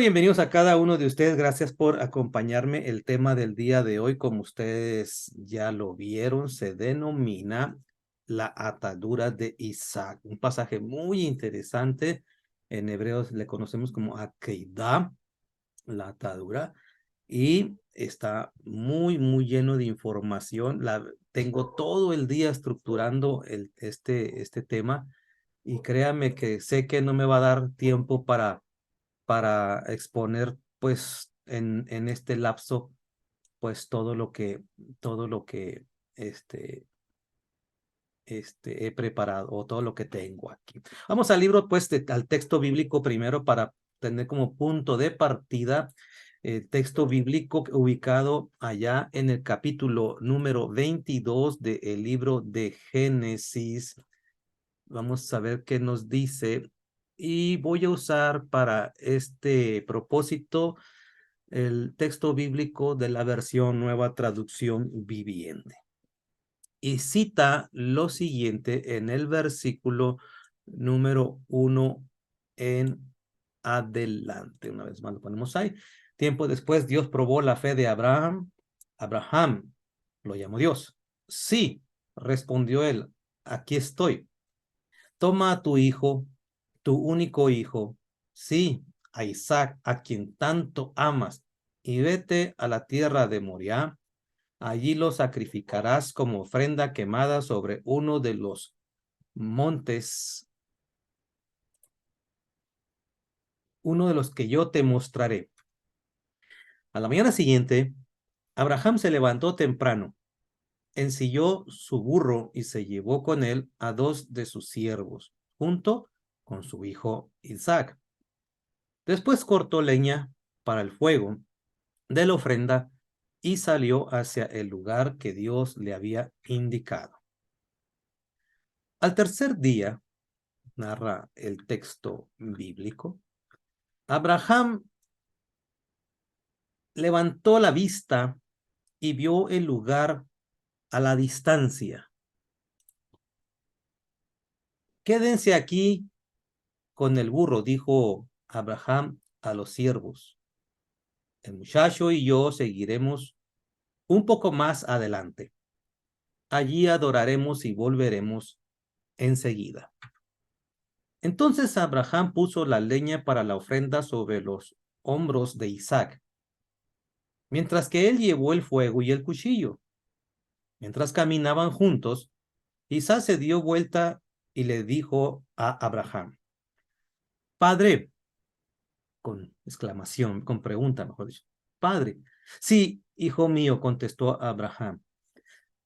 Bienvenidos a cada uno de ustedes. Gracias por acompañarme. El tema del día de hoy, como ustedes ya lo vieron, se denomina la atadura de Isaac. Un pasaje muy interesante. En hebreos le conocemos como Akedah, la atadura. Y está muy lleno de información. Tengo todo el día estructurando este tema. Y créame que sé que no me va a dar tiempo para exponer pues en este lapso pues todo lo que este, he preparado o todo lo que tengo aquí. Vamos al libro pues al texto bíblico primero para tener como punto de partida el texto bíblico ubicado allá en el capítulo número 22 del libro de Génesis. Vamos a ver qué nos dice. Y voy a usar para este propósito el texto bíblico de la versión Nueva Traducción Viviente. Y cita lo siguiente en el versículo número 1 en adelante. Una vez más lo ponemos ahí. Tiempo después Dios probó la fe de Abraham. Abraham lo llamó Dios. Sí, respondió él, aquí estoy. Toma a tu hijo, tu único hijo, sí, a Isaac, a quien tanto amas, y vete a la tierra de Moriah. Allí lo sacrificarás como ofrenda quemada sobre uno de los montes, uno de los que yo te mostraré. A la mañana siguiente, Abraham se levantó temprano, ensilló su burro y se llevó con él a dos de sus siervos, junto con su hijo Isaac. Después cortó leña para el fuego de la ofrenda y salió hacia el lugar que Dios le había indicado. Al tercer día, narra el texto bíblico, Abraham levantó la vista y vio el lugar a la distancia. Quédense aquí con el burro, dijo Abraham a los siervos. El muchacho y yo seguiremos un poco más adelante. Allí adoraremos y volveremos enseguida. Entonces Abraham puso la leña para la ofrenda sobre los hombros de Isaac, mientras que él llevó el fuego y el cuchillo. Mientras caminaban juntos, Isaac se dio vuelta y le dijo a Abraham, Padre, con exclamación, con pregunta, mejor dicho, Padre. Sí, hijo mío, contestó Abraham.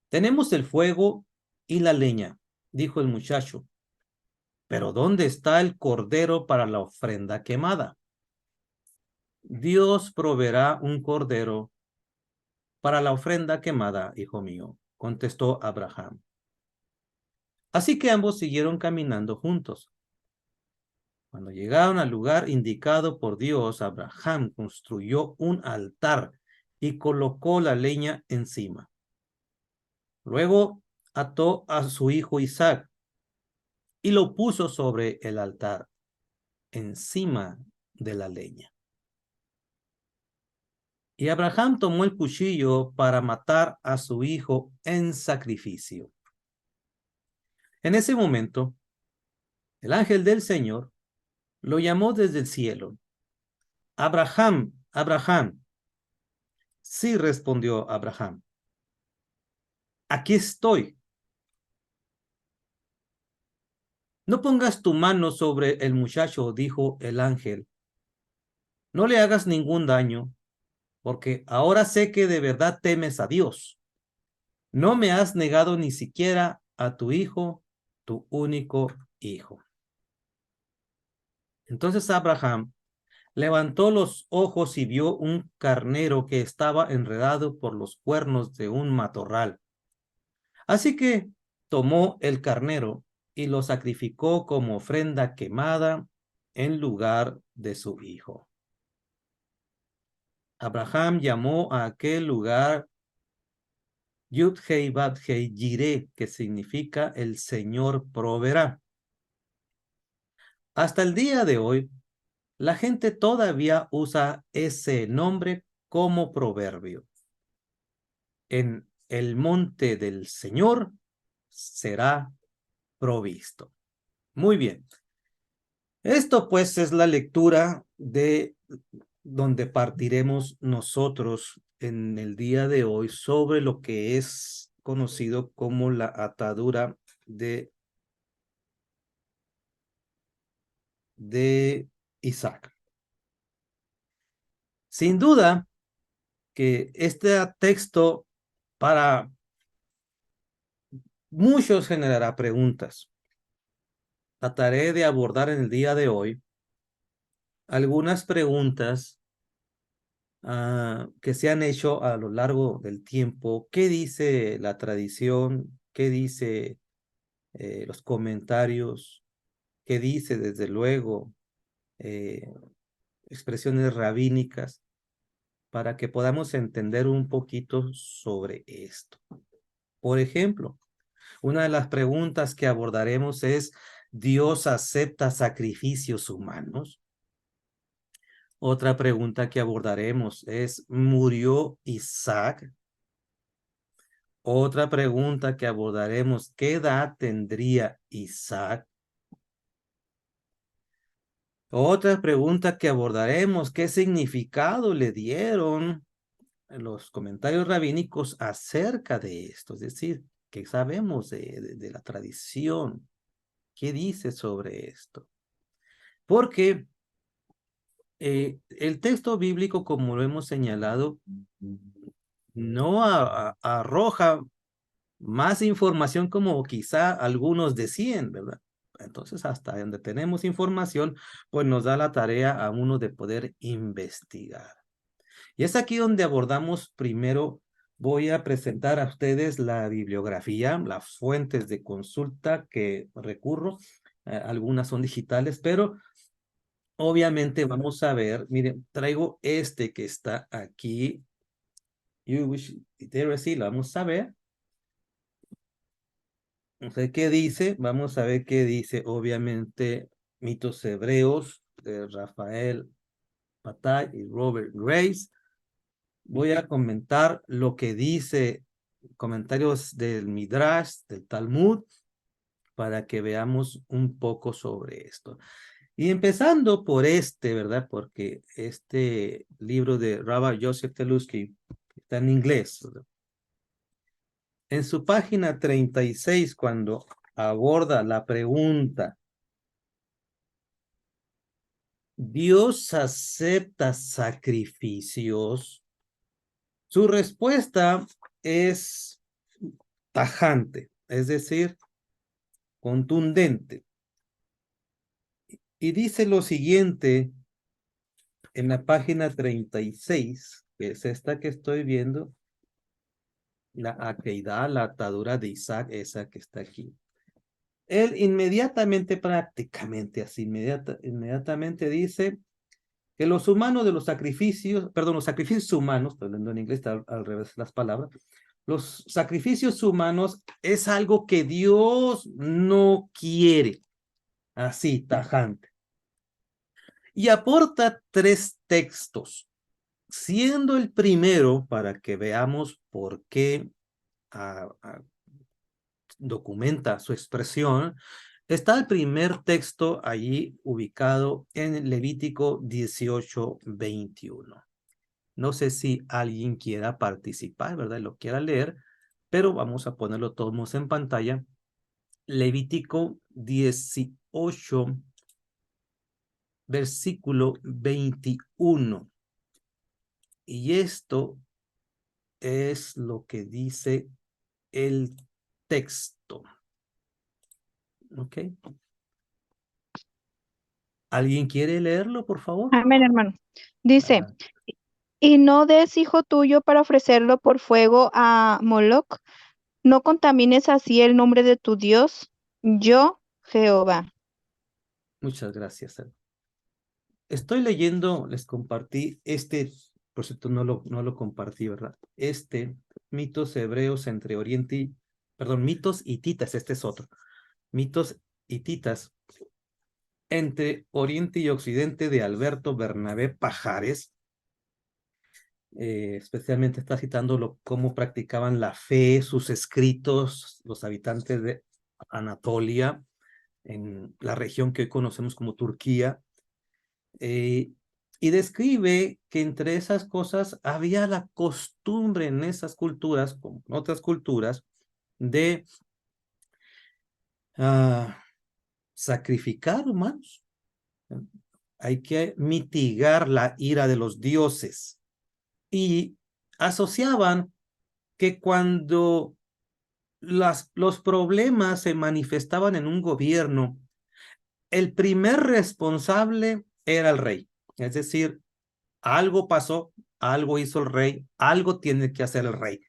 Tenemos el fuego y la leña, dijo el muchacho. Pero ¿dónde está el cordero para la ofrenda quemada? Dios proveerá un cordero para la ofrenda quemada, hijo mío, contestó Abraham. Así que ambos siguieron caminando juntos. Cuando llegaron al lugar indicado por Dios, Abraham construyó un altar y colocó la leña encima. Luego ató a su hijo Isaac y lo puso sobre el altar, encima de la leña. Y Abraham tomó el cuchillo para matar a su hijo en sacrificio. En ese momento, el ángel del Señor lo llamó desde el cielo. Abraham, Abraham. Sí, respondió Abraham. Aquí estoy. No pongas tu mano sobre el muchacho, dijo el ángel. No le hagas ningún daño, porque ahora sé que de verdad temes a Dios. No me has negado ni siquiera a tu hijo, tu único hijo. Entonces Abraham levantó los ojos y vio un carnero que estaba enredado por los cuernos de un matorral. Así que tomó el carnero y lo sacrificó como ofrenda quemada en lugar de su hijo. Abraham llamó a aquel lugar Yud-Hei Bad-Hei Yireh, que significa el Señor proveerá. Hasta el día de hoy, La gente todavía usa ese nombre como proverbio. En el monte del Señor será provisto. Muy bien. Esto pues es la lectura de donde partiremos nosotros en el día de hoy sobre lo que es conocido como la atadura de Isaac. Sin duda que este texto para muchos generará preguntas. Trataré de abordar en el día de hoy algunas preguntas que se han hecho a lo largo del tiempo. ¿Qué dice la tradición? ¿Qué dice los comentarios? ¿Qué dice desde luego expresiones rabínicas? Para que podamos entender un poquito sobre esto. Por ejemplo, una de las preguntas que abordaremos es, ¿Dios acepta sacrificios humanos? Otra pregunta que abordaremos es, ¿murió Isaac? Otra pregunta que abordaremos, ¿qué edad tendría Isaac? Otra pregunta que abordaremos, ¿qué significado le dieron los comentarios rabínicos acerca de esto? Es decir, ¿qué sabemos de la tradición? ¿Qué dice sobre esto? Porque el texto bíblico, como lo hemos señalado, no arroja más información como quizá algunos decían, ¿verdad? Entonces, hasta donde tenemos información, pues nos da la tarea a uno de poder investigar. Y es aquí donde abordamos primero, voy a presentar a ustedes la bibliografía, las fuentes de consulta que recurro. Algunas son digitales, pero obviamente vamos a ver, miren, traigo este que está aquí, Jewish Literacy, lo vamos a ver. No sé qué dice, vamos a ver qué dice, obviamente, mitos hebreos de Rafael Patay y Robert Grace. Voy a comentar lo que dice, comentarios del Midrash, del Talmud, para que veamos un poco sobre esto. Y empezando por este, ¿verdad? Porque este libro de Rabbi Joseph Teluski está en inglés, ¿verdad? En su página 36, cuando aborda la pregunta, ¿Dios acepta sacrificios? Su respuesta es tajante, es decir, contundente. Y dice lo siguiente en la página 36, que es esta que estoy viendo, la Akeidá, la atadura de Isaac, esa que está aquí. Él inmediatamente, prácticamente así, inmediatamente dice que los humanos de los sacrificios, perdón, los sacrificios humanos, estoy hablando en inglés, está al revés las palabras, los sacrificios humanos es algo que Dios no quiere, así, tajante. Y aporta 3 textos, siendo el primero, para que veamos por qué documenta su expresión, está el primer texto allí ubicado en Levítico 18:21. No sé si alguien quiera participar, ¿verdad? Lo quiera leer, pero vamos a ponerlo todos en pantalla. Levítico 18, versículo 21. Y esto es lo que dice el texto. ¿Ok? ¿Alguien quiere leerlo, por favor? Amén, hermano. Dice, Ah, y no des hijo tuyo para ofrecerlo por fuego a Moloc, no contamines así el nombre de tu Dios, yo, Jehová. muchas gracias. Estoy leyendo, les compartí este, por cierto, no lo compartí, ¿verdad? Este, mitos hebreos entre Oriente y, perdón, mitos hititas, este es otro. Mitos hititas, entre Oriente y Occidente de Alberto Bernabé Pajares. Especialmente está citando cómo practicaban la fe, sus escritos, los habitantes de Anatolia, en la región que hoy conocemos como Turquía. Y describe que entre esas cosas había la costumbre en esas culturas, como en otras culturas, de sacrificar humanos. Hay que mitigar la ira de los dioses. Y asociaban que cuando los problemas se manifestaban en un gobierno, el primer responsable era el rey. Es decir, algo pasó, algo hizo el rey, algo tiene que hacer el rey.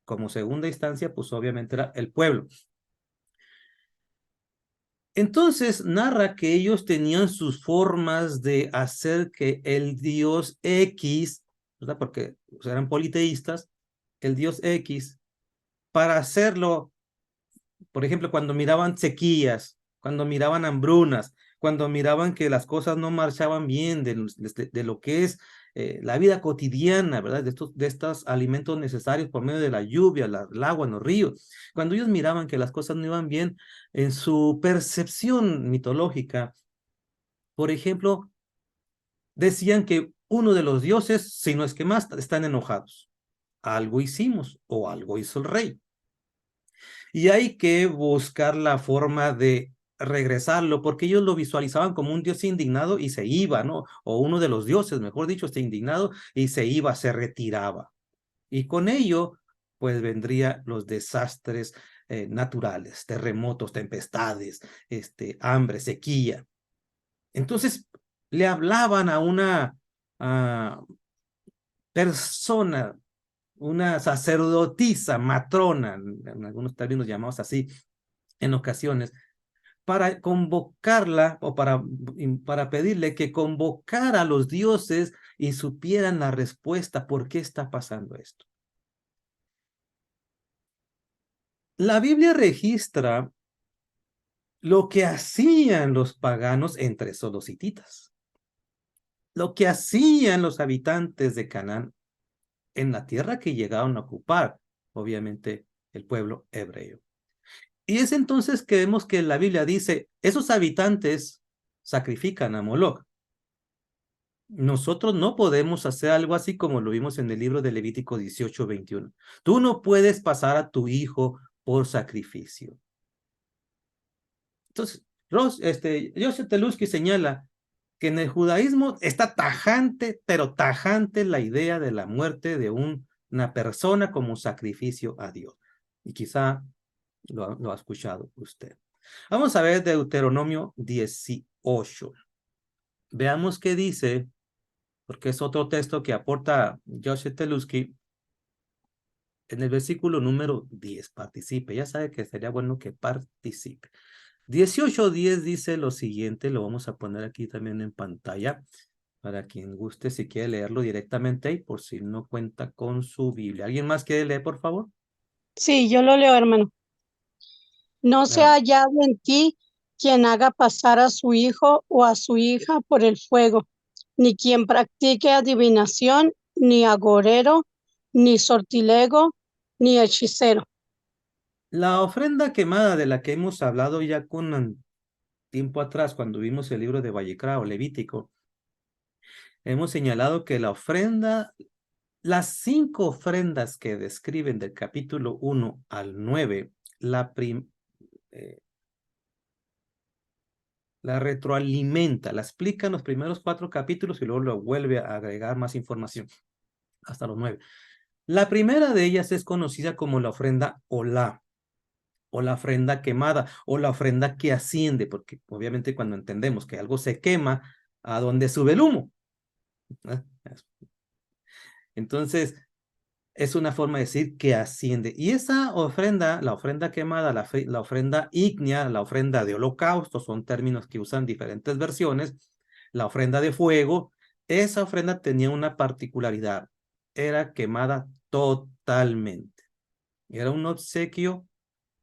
Como segunda instancia, pues obviamente era el pueblo. Entonces narra que ellos tenían sus formas de hacer que el dios X, ¿verdad? Porque eran politeístas, el dios X, para hacerlo, por ejemplo, cuando miraban sequías, cuando miraban hambrunas, cuando miraban que las cosas no marchaban bien de lo que es la vida cotidiana, ¿verdad? De estos alimentos necesarios por medio de la lluvia, el agua en los ríos. Cuando ellos miraban que las cosas no iban bien, en su percepción mitológica, por ejemplo, decían que uno de los dioses, si no es que más, están enojados. Algo hicimos o algo hizo el rey. Y hay que buscar la forma de regresarlo, porque ellos lo visualizaban como un dios indignado y se iba, ¿no? O uno de los dioses, mejor dicho, está indignado y se iba, se retiraba. Y con ello, pues vendrían los desastres naturales, terremotos, tempestades, hambre, sequía. Entonces, le hablaban a una persona, una sacerdotisa, matrona, en algunos términos llamados así, en ocasiones, para convocarla o para pedirle que convocara a los dioses y supieran la respuesta por qué está pasando esto. La Biblia registra lo que hacían los paganos entre esos los hititas, lo que hacían los habitantes de Canaán en la tierra que llegaron a ocupar, obviamente, el pueblo hebreo. Y es entonces que vemos que la Biblia dice, esos habitantes sacrifican a Moloch. Nosotros no podemos hacer algo así como lo vimos en el libro de Levítico 18:21. Tú no puedes pasar a tu hijo por sacrificio. Entonces, Joseph Teluski señala que en el judaísmo está tajante, pero tajante la idea de la muerte de una persona como sacrificio a Dios. Y quizá lo ha escuchado usted. Vamos a ver Deuteronomio 18. Veamos qué dice, porque es otro texto que aporta Joseph Teluski en el versículo número 10. Participe. Ya sabe que sería bueno que participe. 18:10 dice lo siguiente, lo vamos a poner aquí también en pantalla para quien guste, si quiere leerlo directamente ahí, por si no cuenta con su Biblia. ¿Alguien más quiere leer, por favor? Sí, yo lo leo, hermano. No se ha Ah, hallado en ti quien haga pasar a su hijo o a su hija por el fuego, ni quien practique adivinación, ni agorero, ni sortilego, ni hechicero. la ofrenda quemada de la que hemos hablado ya con tiempo atrás, cuando vimos el libro de Vallecra o Levítico, hemos señalado que la ofrenda, las 5 ofrendas que describen del capítulo 1 al 9, la retroalimenta, la explica en los primeros 4 capítulos y luego lo vuelve a agregar más información hasta los 9. La primera de ellas es conocida como la ofrenda Olá, o la ofrenda quemada, o la ofrenda que asciende, porque obviamente cuando entendemos que algo se quema, ¿a dónde sube el humo? Entonces, es una forma de decir que asciende. Y esa ofrenda, la ofrenda quemada, la ofrenda ígnea, la ofrenda de holocausto, son términos que usan diferentes versiones, la ofrenda de fuego, esa ofrenda tenía una particularidad, era quemada totalmente. Era un obsequio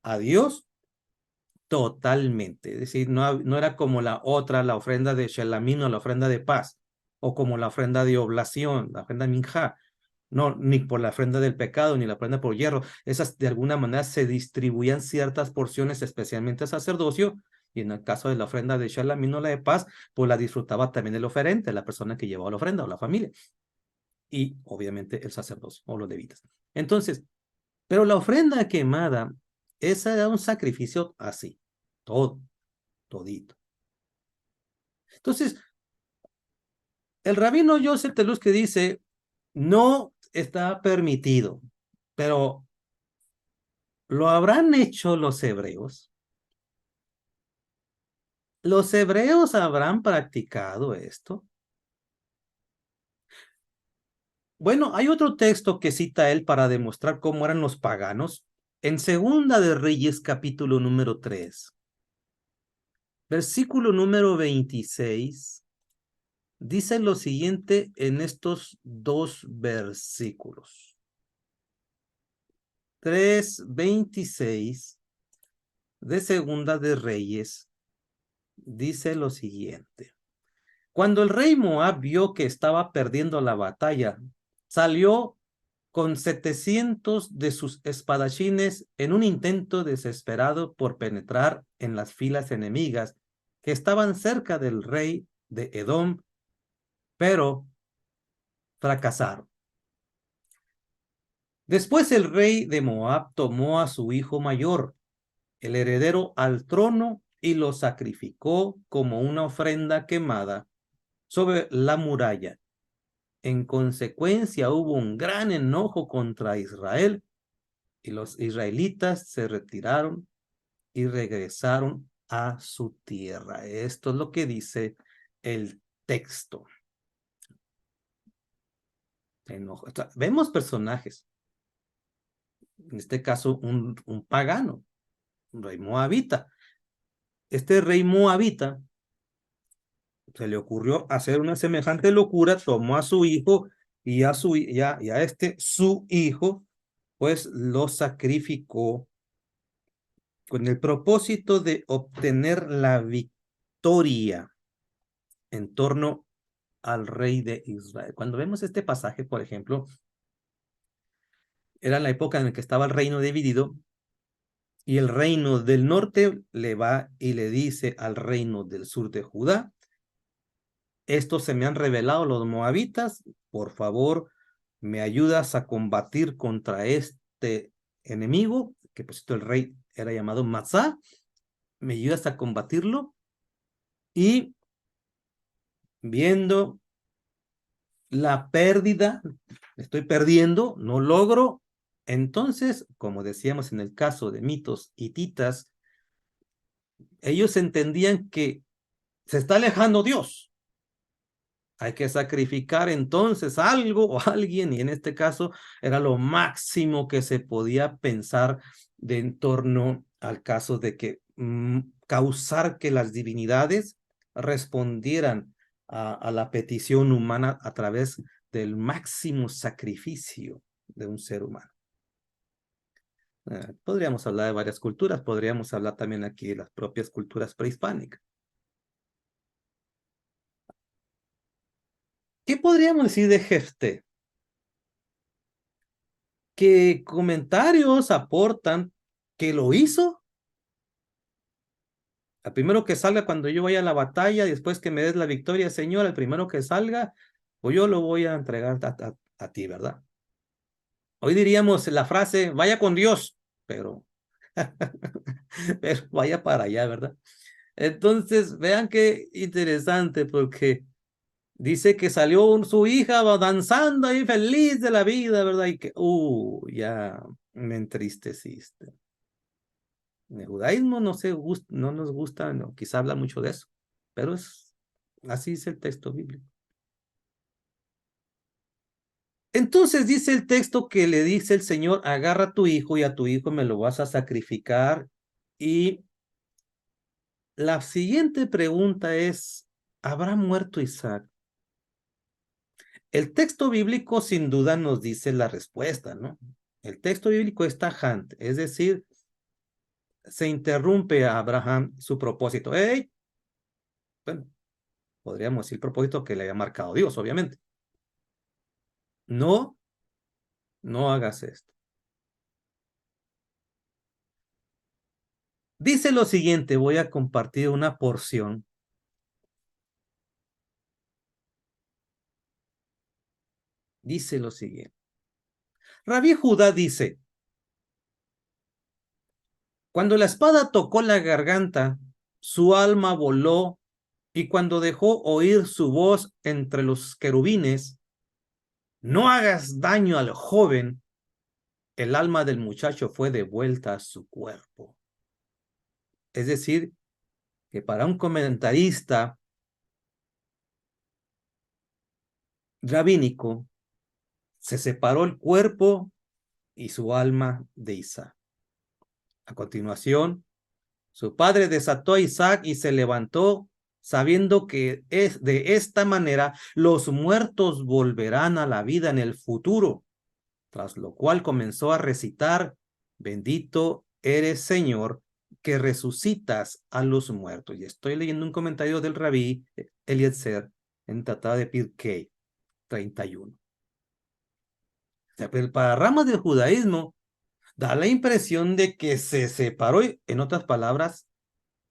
a Dios Totalmente. Es decir, no era como la otra, la ofrenda de Shelamim o la ofrenda de paz, o como la ofrenda de oblación, la ofrenda minjá. No, ni por la ofrenda del pecado, ni la ofrenda por hierro. Esas de alguna manera se distribuían ciertas porciones, especialmente al sacerdocio, y en el caso de la ofrenda de Shelamim o la de paz, pues la disfrutaba también el oferente, la persona que llevaba la ofrenda o la familia. Y obviamente el sacerdocio o los levitas. Entonces, pero la ofrenda quemada, esa era un sacrificio así, todo, todito. Entonces, el rabino Yosef Teluz que dice, no está permitido, pero ¿lo habrán hecho los hebreos? ¿Los hebreos habrán practicado esto? Bueno, hay otro texto que cita él para demostrar cómo eran los paganos. En Segunda de Reyes, capítulo número 3, versículo número 26, dice lo siguiente en estos dos versículos. 3:26 de Segunda de Reyes dice lo siguiente. Cuando el rey Moab vio que estaba perdiendo la batalla, salió con 700 de sus espadachines en un intento desesperado por penetrar en las filas enemigas que estaban cerca del rey de Edom, pero fracasaron. Después el rey de Moab tomó a su hijo mayor, el heredero al trono, y lo sacrificó como una ofrenda quemada sobre la muralla. En consecuencia hubo un gran enojo contra Israel y los israelitas se retiraron y regresaron a su tierra. Esto es lo que dice el texto. Enojo. O sea, vemos personajes, en este caso un pagano, un rey moabita. Este rey moabita se le ocurrió hacer una semejante locura, tomó a su hijo y a su hijo, pues lo sacrificó con el propósito de obtener la victoria en torno al rey de Israel. Cuando vemos este pasaje, por ejemplo, era la época en la que estaba el reino dividido y el reino del norte le va y le dice al reino del sur de Judá, estos se me han revelado los moabitas, por favor, me ayudas a combatir contra este enemigo, que por cierto el rey era llamado Masá, me ayudas a combatirlo, y viendo la pérdida, estoy perdiendo, no logro, entonces, como decíamos en el caso de mitos hititas, ellos entendían que se está alejando Dios. Hay que sacrificar entonces algo o alguien, y en este caso era lo máximo que se podía pensar de en torno al caso de que causar que las divinidades respondieran a la petición humana a través del máximo sacrificio de un ser humano. Podríamos hablar de varias culturas, podríamos hablar también aquí de las propias culturas prehispánicas. ¿Qué podríamos decir de Jefté? ¿Qué comentarios aportan que lo hizo? Al primero que salga cuando yo vaya a la batalla, después que me des la victoria, Señor, el primero que salga, pues yo lo voy a entregar a ti, ¿verdad? Hoy diríamos la frase, vaya con Dios, pero vaya para allá, ¿verdad? Entonces, vean qué interesante, porque dice que salió su hija danzando ahí feliz de la vida, ¿verdad? Y que, ya me entristeciste. En el judaísmo no nos gusta, no, quizá habla mucho de eso, pero así dice el texto bíblico. Entonces dice el texto que le dice el Señor, agarra a tu hijo y a tu hijo me lo vas a sacrificar. Y la siguiente pregunta es, ¿habrá muerto Isaac? El texto bíblico sin duda nos dice la respuesta, ¿no? El texto bíblico es tajante, es decir, se interrumpe a Abraham su propósito. ¡Ey! Bueno, podríamos decir propósito que le haya marcado Dios, obviamente. No, no hagas esto. Dice lo siguiente, voy a compartir una porción. Dice lo siguiente. Rabí Judá dice, cuando la espada tocó la garganta, su alma voló, y cuando dejó oír su voz entre los querubines, no hagas daño al joven, el alma del muchacho fue devuelta a su cuerpo. Es decir, que para un comentarista rabínico, se separó el cuerpo y su alma de Isaac. A continuación, su padre desató a Isaac y se levantó, sabiendo que de esta manera los muertos volverán a la vida en el futuro, tras lo cual comenzó a recitar, bendito eres Señor, que resucitas a los muertos. Y estoy leyendo un comentario del rabí Eliezer en Tratado de Pirkei 31. O sea, pero para ramas del judaísmo, da la impresión de que se separó y, en otras palabras,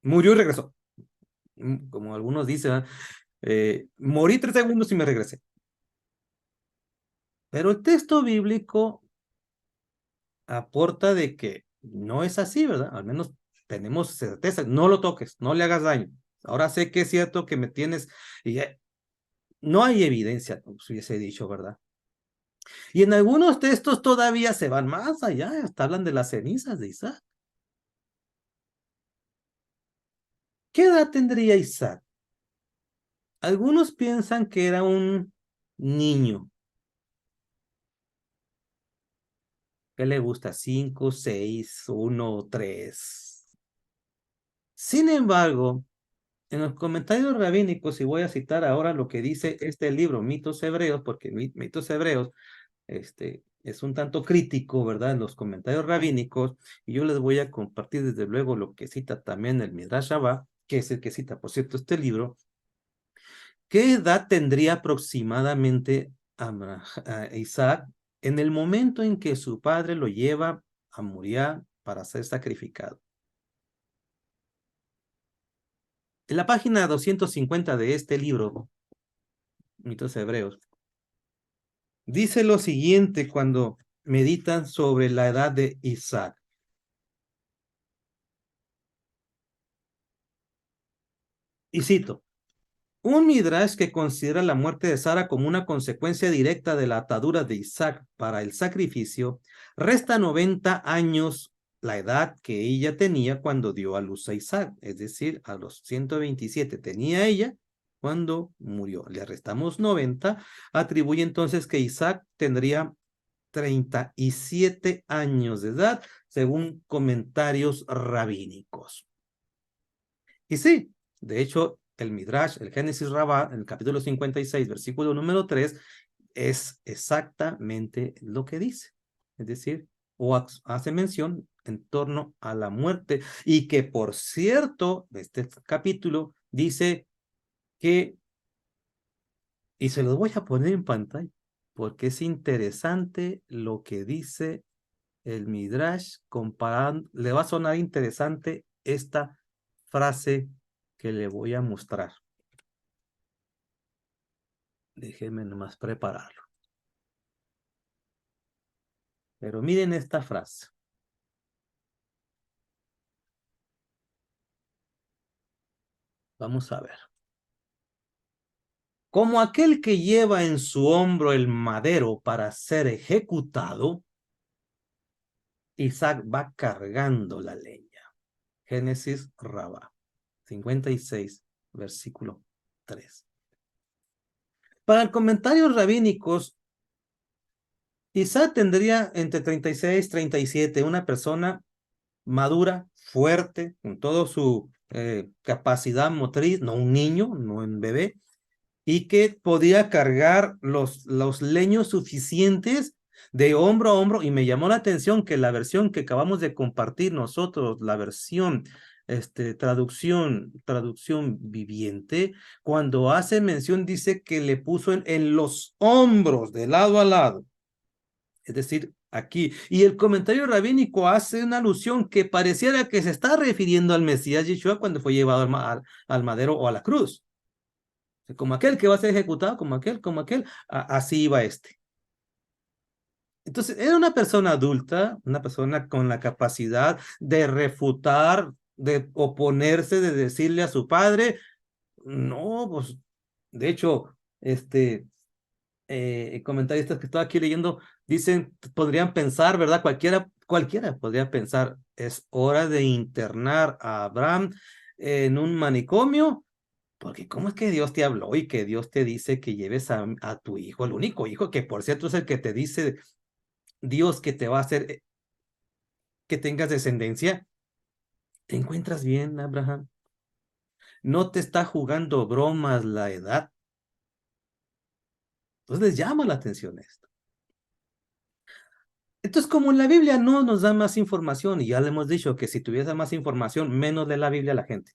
murió y regresó. Como algunos dicen, morí 3 segundos y me regresé. Pero el texto bíblico aporta de que no es así, ¿verdad? Al menos tenemos certeza. No lo toques, no le hagas daño. Ahora sé que es cierto que me tienes... Y no hay evidencia, como se hubiese dicho, ¿verdad? Y en algunos textos todavía se van más allá, hasta hablan de las cenizas de Isaac. ¿Qué edad tendría Isaac? Algunos piensan que era un niño. ¿Qué le gusta? 5, 6, 1, 3. Sin embargo, en los comentarios rabínicos, y voy a citar ahora lo que dice este libro, Mitos Hebreos, porque Mitos Hebreos es un tanto crítico, ¿verdad? En los comentarios rabínicos, y yo les voy a compartir desde luego lo que cita también el Midrash Rabbah, que es el que cita, por cierto, este libro. ¿Qué edad tendría aproximadamente a Isaac en el momento en que su padre lo lleva a Moriah para ser sacrificado? En la página 250 de este libro, Mitos Hebreos, dice lo siguiente cuando meditan sobre la edad de Isaac. Y cito, un Midrash que considera la muerte de Sara como una consecuencia directa de la atadura de Isaac para el sacrificio, resta 90 años la edad que ella tenía cuando dio a luz a Isaac, es decir, a los 127 tenía ella cuando murió. Le restamos 90, atribuye entonces que Isaac tendría 37 años de edad, según comentarios rabínicos. Y sí, de hecho, el Midrash, el Génesis Rabbah, en el capítulo 56, versículo número 3, es exactamente lo que dice. Es decir, o hace mención en torno a la muerte. Y que, por cierto, este capítulo dice que, y se los voy a poner en pantalla, porque es interesante lo que dice el Midrash, comparando, le va a sonar interesante esta frase que le voy a mostrar. Déjenme nomás prepararlo. Pero miren esta frase. Vamos a ver. Como aquel que lleva en su hombro el madero para ser ejecutado, Isaac va cargando la leña. Génesis Rabbah 56, versículo 3. Para comentarios rabínicos, Isaac tendría entre 36 y 37, una persona madura, fuerte, con toda su capacidad motriz, no un niño, no un bebé, y que podía cargar los leños suficientes de hombro a hombro, y me llamó la atención que la versión que acabamos de compartir nosotros, la versión, traducción viviente, cuando hace mención dice que le puso en los hombros, de lado a lado, es decir, aquí. Y el comentario rabínico hace una alusión que pareciera que se está refiriendo al Mesías Yeshua cuando fue llevado al madero o a la cruz. Como aquel que va a ser ejecutado, como aquel, así iba este. Entonces, era una persona adulta, una persona con la capacidad de refutar, de oponerse, de decirle a su padre, no, pues, de hecho, comentaristas que estoy aquí leyendo dicen, podrían pensar, ¿verdad? Cualquiera podría pensar, es hora de internar a Abraham en un manicomio, porque ¿cómo es que Dios te habló y que Dios te dice que lleves a tu hijo, el único hijo, que por cierto es el que te dice Dios que te va a hacer que tengas descendencia? ¿Te encuentras bien, Abraham? ¿No te está jugando bromas la edad? Entonces les llama la atención esto. Entonces, como en la Biblia no nos da más información, y ya le hemos dicho que si tuviese más información, menos lee la Biblia la gente,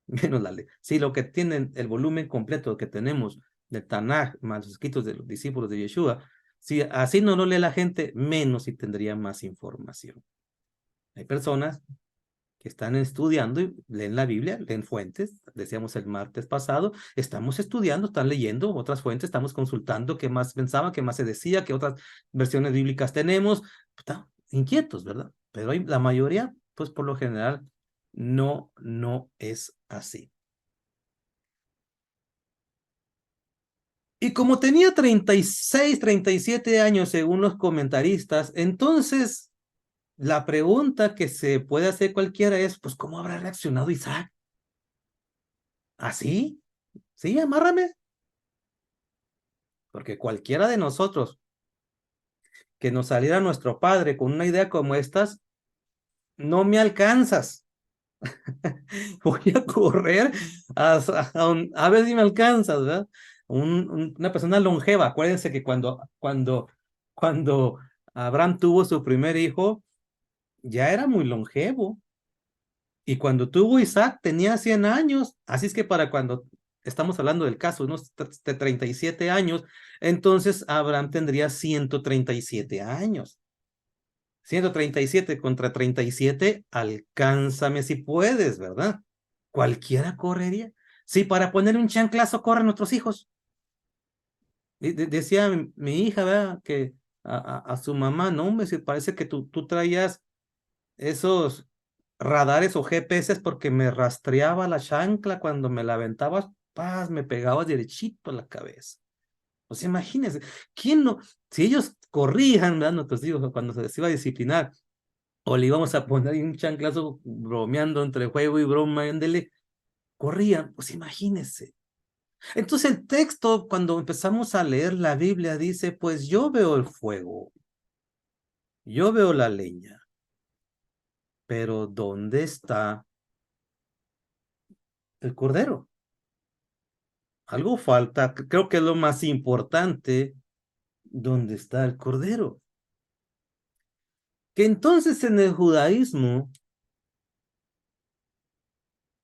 menos la lee. Si lo que tienen, el volumen completo que tenemos de Tanaj, más los escritos de los discípulos de Yeshua, si así no lo lee la gente, menos si tendría más información. Hay personas que están estudiando y leen la Biblia, leen fuentes, decíamos el martes pasado, estamos estudiando, están leyendo otras fuentes, estamos consultando qué más pensaban, qué más se decía, qué otras versiones bíblicas tenemos, están inquietos, ¿verdad? Pero la mayoría, pues por lo general, no es así. Y como tenía 36, 37 años según los comentaristas, entonces la pregunta que se puede hacer cualquiera es, pues, ¿cómo habrá reaccionado Isaac? ¿Así? Sí, amárrame. Porque cualquiera de nosotros que nos saliera nuestro padre con una idea como estas, no me alcanzas. Voy a correr a ver si me alcanzas, ¿verdad? Una persona longeva. Acuérdense que cuando Abraham tuvo su primer hijo, ya era muy longevo. Y cuando tuvo Isaac tenía 100 años. Así es que para cuando estamos hablando del caso, unos 37 años, entonces Abraham tendría 137 años. 137 contra 37, alcánzame si puedes, ¿verdad? Cualquiera correría. Sí, para poner un chanclazo corren nuestros hijos. Decía mi hija, ¿verdad? Que a su mamá, no, me parece que tú traías esos radares o GPS porque me rastreaba la chancla cuando me la aventabas, paz, me pegabas derechito a la cabeza. O sea, imagínense, ¿quién no? Si ellos corrían, ¿verdad? Nuestros hijos, cuando se les iba a disciplinar, o le íbamos a poner un chanclazo bromeando entre juego y broma, ándele, corrían, pues imagínense. Entonces el texto, cuando empezamos a leer la Biblia, dice, pues yo veo el fuego, yo veo la leña, pero ¿dónde está el cordero? Algo falta, creo que es lo más importante, ¿dónde está el cordero? Que entonces en el judaísmo,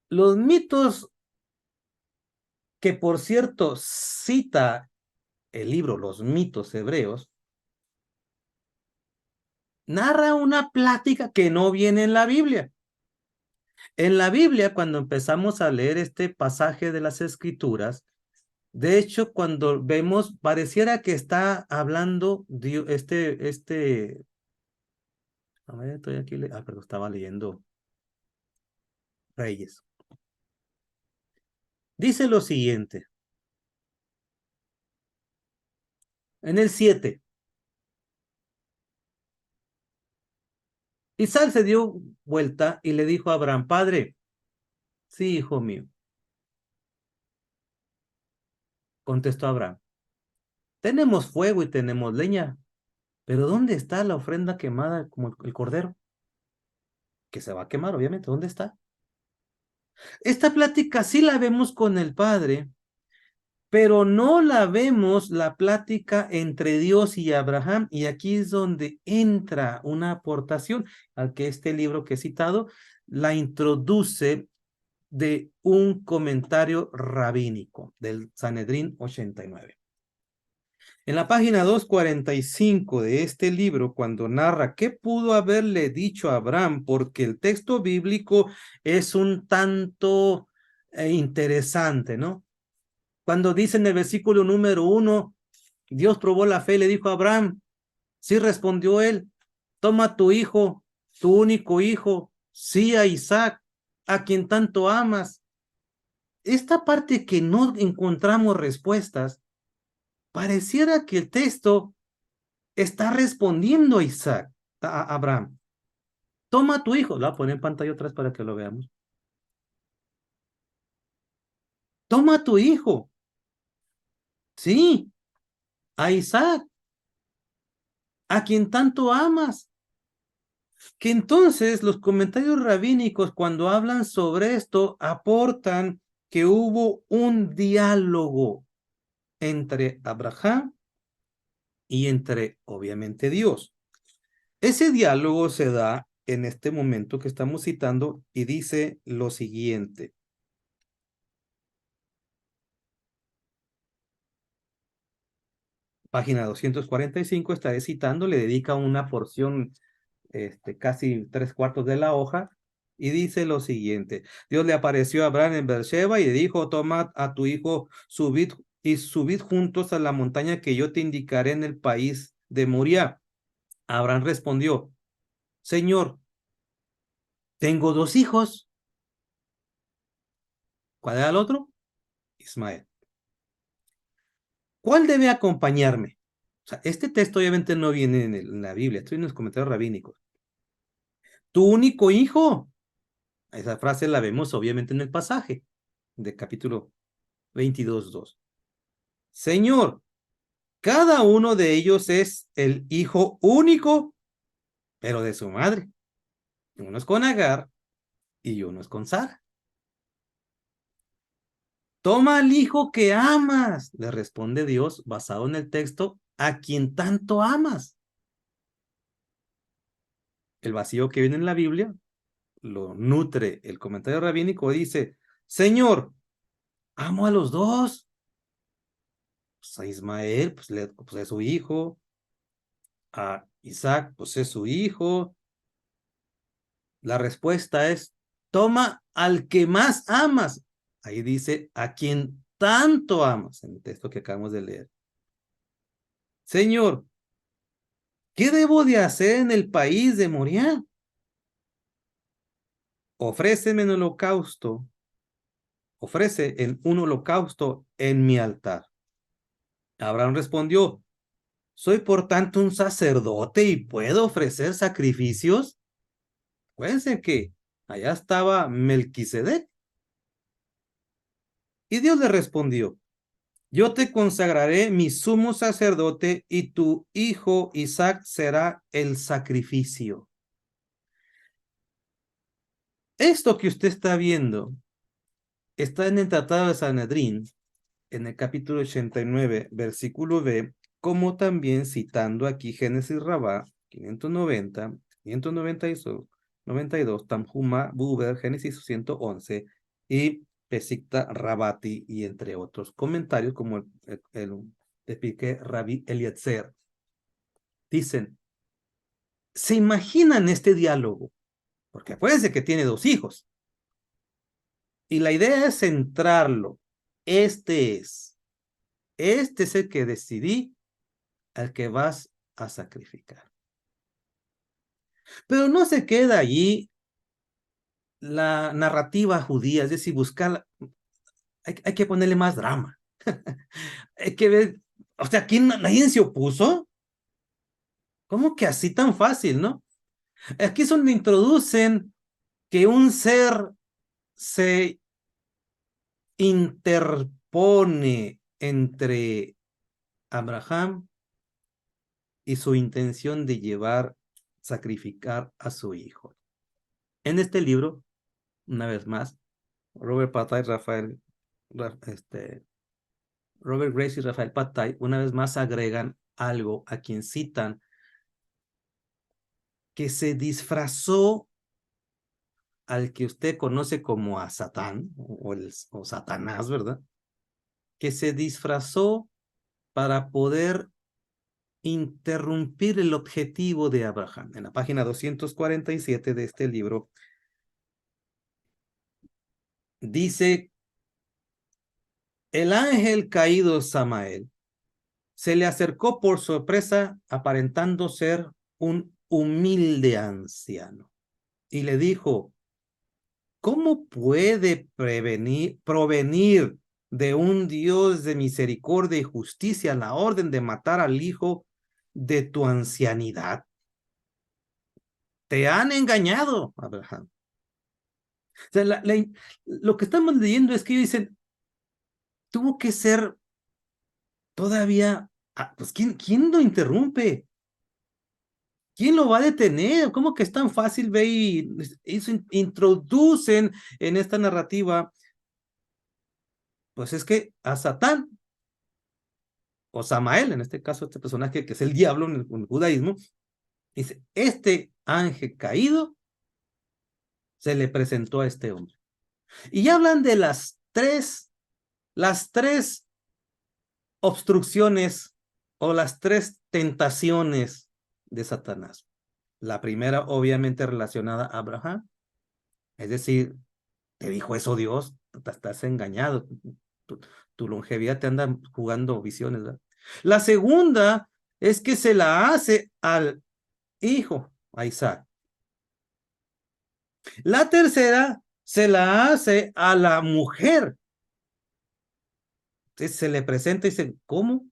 los mitos que por cierto cita el libro Los mitos hebreos, narra una plática que no viene en la Biblia. En la Biblia, cuando empezamos a leer este pasaje de las Escrituras, de hecho, cuando vemos, pareciera que está hablando a ver, estoy aquí, perdón, estaba leyendo Reyes. Dice lo siguiente, en el 7, Isaac se dio vuelta y le dijo a Abraham, padre, sí, hijo mío, contestó Abraham, tenemos fuego y tenemos leña, pero ¿dónde está la ofrenda quemada como el cordero? Que se va a quemar, obviamente, ¿dónde está? Esta plática sí la vemos con el padre, pero no la vemos la plática entre Dios y Abraham, y aquí es donde entra una aportación al que este libro que he citado la introduce de un comentario rabínico del Sanedrín 89. En la página 245 de este libro, cuando narra qué pudo haberle dicho a Abraham, porque el texto bíblico es un tanto interesante, ¿no? Cuando dice en el versículo número 1, Dios probó la fe y le dijo a Abraham, sí respondió él, toma tu hijo, tu único hijo, sí a Isaac, a quien tanto amas. Esta parte que no encontramos respuestas, pareciera que el texto está respondiendo a Isaac, a Abraham. Toma tu hijo, lo voy a poner en pantalla otra vez para que lo veamos. Toma tu hijo, sí, a Isaac, a quien tanto amas. Que entonces los comentarios rabínicos cuando hablan sobre esto aportan que hubo un diálogo entre Abraham y entre, obviamente, Dios. Ese diálogo se da en este momento que estamos citando y dice lo siguiente. Página 245, estaré citando, le dedica una porción, casi 3/4 de la hoja, y dice lo siguiente. Dios le apareció a Abraham en Beersheba y le dijo, toma a tu hijo, subid juntos a la montaña que yo te indicaré en el país de Moriah. Abraham respondió, Señor, tengo 2 hijos. ¿Cuál era el otro? Ismael. ¿Cuál debe acompañarme? O sea, este texto obviamente no viene en la Biblia, estoy en los comentarios rabínicos. Tu único hijo. Esa frase la vemos obviamente en el pasaje de capítulo 22:2. Señor, cada uno de ellos es el hijo único, pero de su madre. Uno es con Agar y uno es con Sara. Toma al hijo que amas, le responde Dios basado en el texto, a quien tanto amas. El vacío que viene en la Biblia lo nutre el comentario rabínico, dice, Señor, amo a los dos. Pues a Ismael, pues es su hijo. A Isaac, pues es su hijo. La respuesta es, toma al que más amas. Ahí dice, a quien tanto amas, en el texto que acabamos de leer. Señor, ¿qué debo de hacer en el país de Moriah? Ofréceme un holocausto. Ofrece un holocausto en mi altar. Abraham respondió, soy por tanto un sacerdote y puedo ofrecer sacrificios. Acuérdense que allá estaba Melquisedec. Y Dios le respondió, yo te consagraré mi sumo sacerdote y tu hijo Isaac será el sacrificio. Esto que usted está viendo está en el Tratado de Sanedrín, en el capítulo 89, versículo B, como también citando aquí Génesis Rabá, 590, 592, Tanhuma Buber, Génesis 111, y Pesikta Rabati, y entre otros comentarios, como el de Rabbi Eliezer. Dicen, ¿se imaginan este diálogo? Porque acuérdense que tiene 2 hijos. Y la idea es centrarlo. Este es el que decidí, al que vas a sacrificar. Pero no se queda allí la narrativa judía, es decir, buscar, hay que ponerle más drama. Hay que ver, o sea, ¿quién, nadie se opuso? ¿Cómo que así tan fácil, no? Aquí es donde introducen que un ser se interpone entre Abraham y su intención de sacrificar a su hijo. En este libro, una vez más, Robert Patay, Rafael Robert Grace y Rafael Patai una vez más agregan algo a quien citan que se disfrazó al que usted conoce como a Satán o Satanás, ¿verdad? Que se disfrazó para poder interrumpir el objetivo de Abraham. En la página 247 de este libro dice: el ángel caído Samael se le acercó por sorpresa aparentando ser un humilde anciano y le dijo: ¿cómo puede provenir de un Dios de misericordia y justicia la orden de matar al hijo de tu ancianidad? Te han engañado, Abraham. O sea, lo que estamos leyendo es que ellos dicen, tuvo que ser todavía, pues ¿quién lo interrumpe? ¿Quién lo va a detener? ¿Cómo que es tan fácil? Ve y introducen en esta narrativa, pues es que a Satán, o Samael, en este caso, este personaje que es el diablo en el judaísmo, dice, este ángel caído se le presentó a este hombre. Y ya hablan de las tres obstrucciones o las tres tentaciones de Satanás. La primera, obviamente, relacionada a Abraham, es decir, te dijo eso Dios, estás engañado, tu longevidad te anda jugando visiones, ¿verdad? La segunda es que se la hace al hijo, a Isaac. La tercera se la hace a la mujer. Entonces se le presenta y dice, ¿cómo?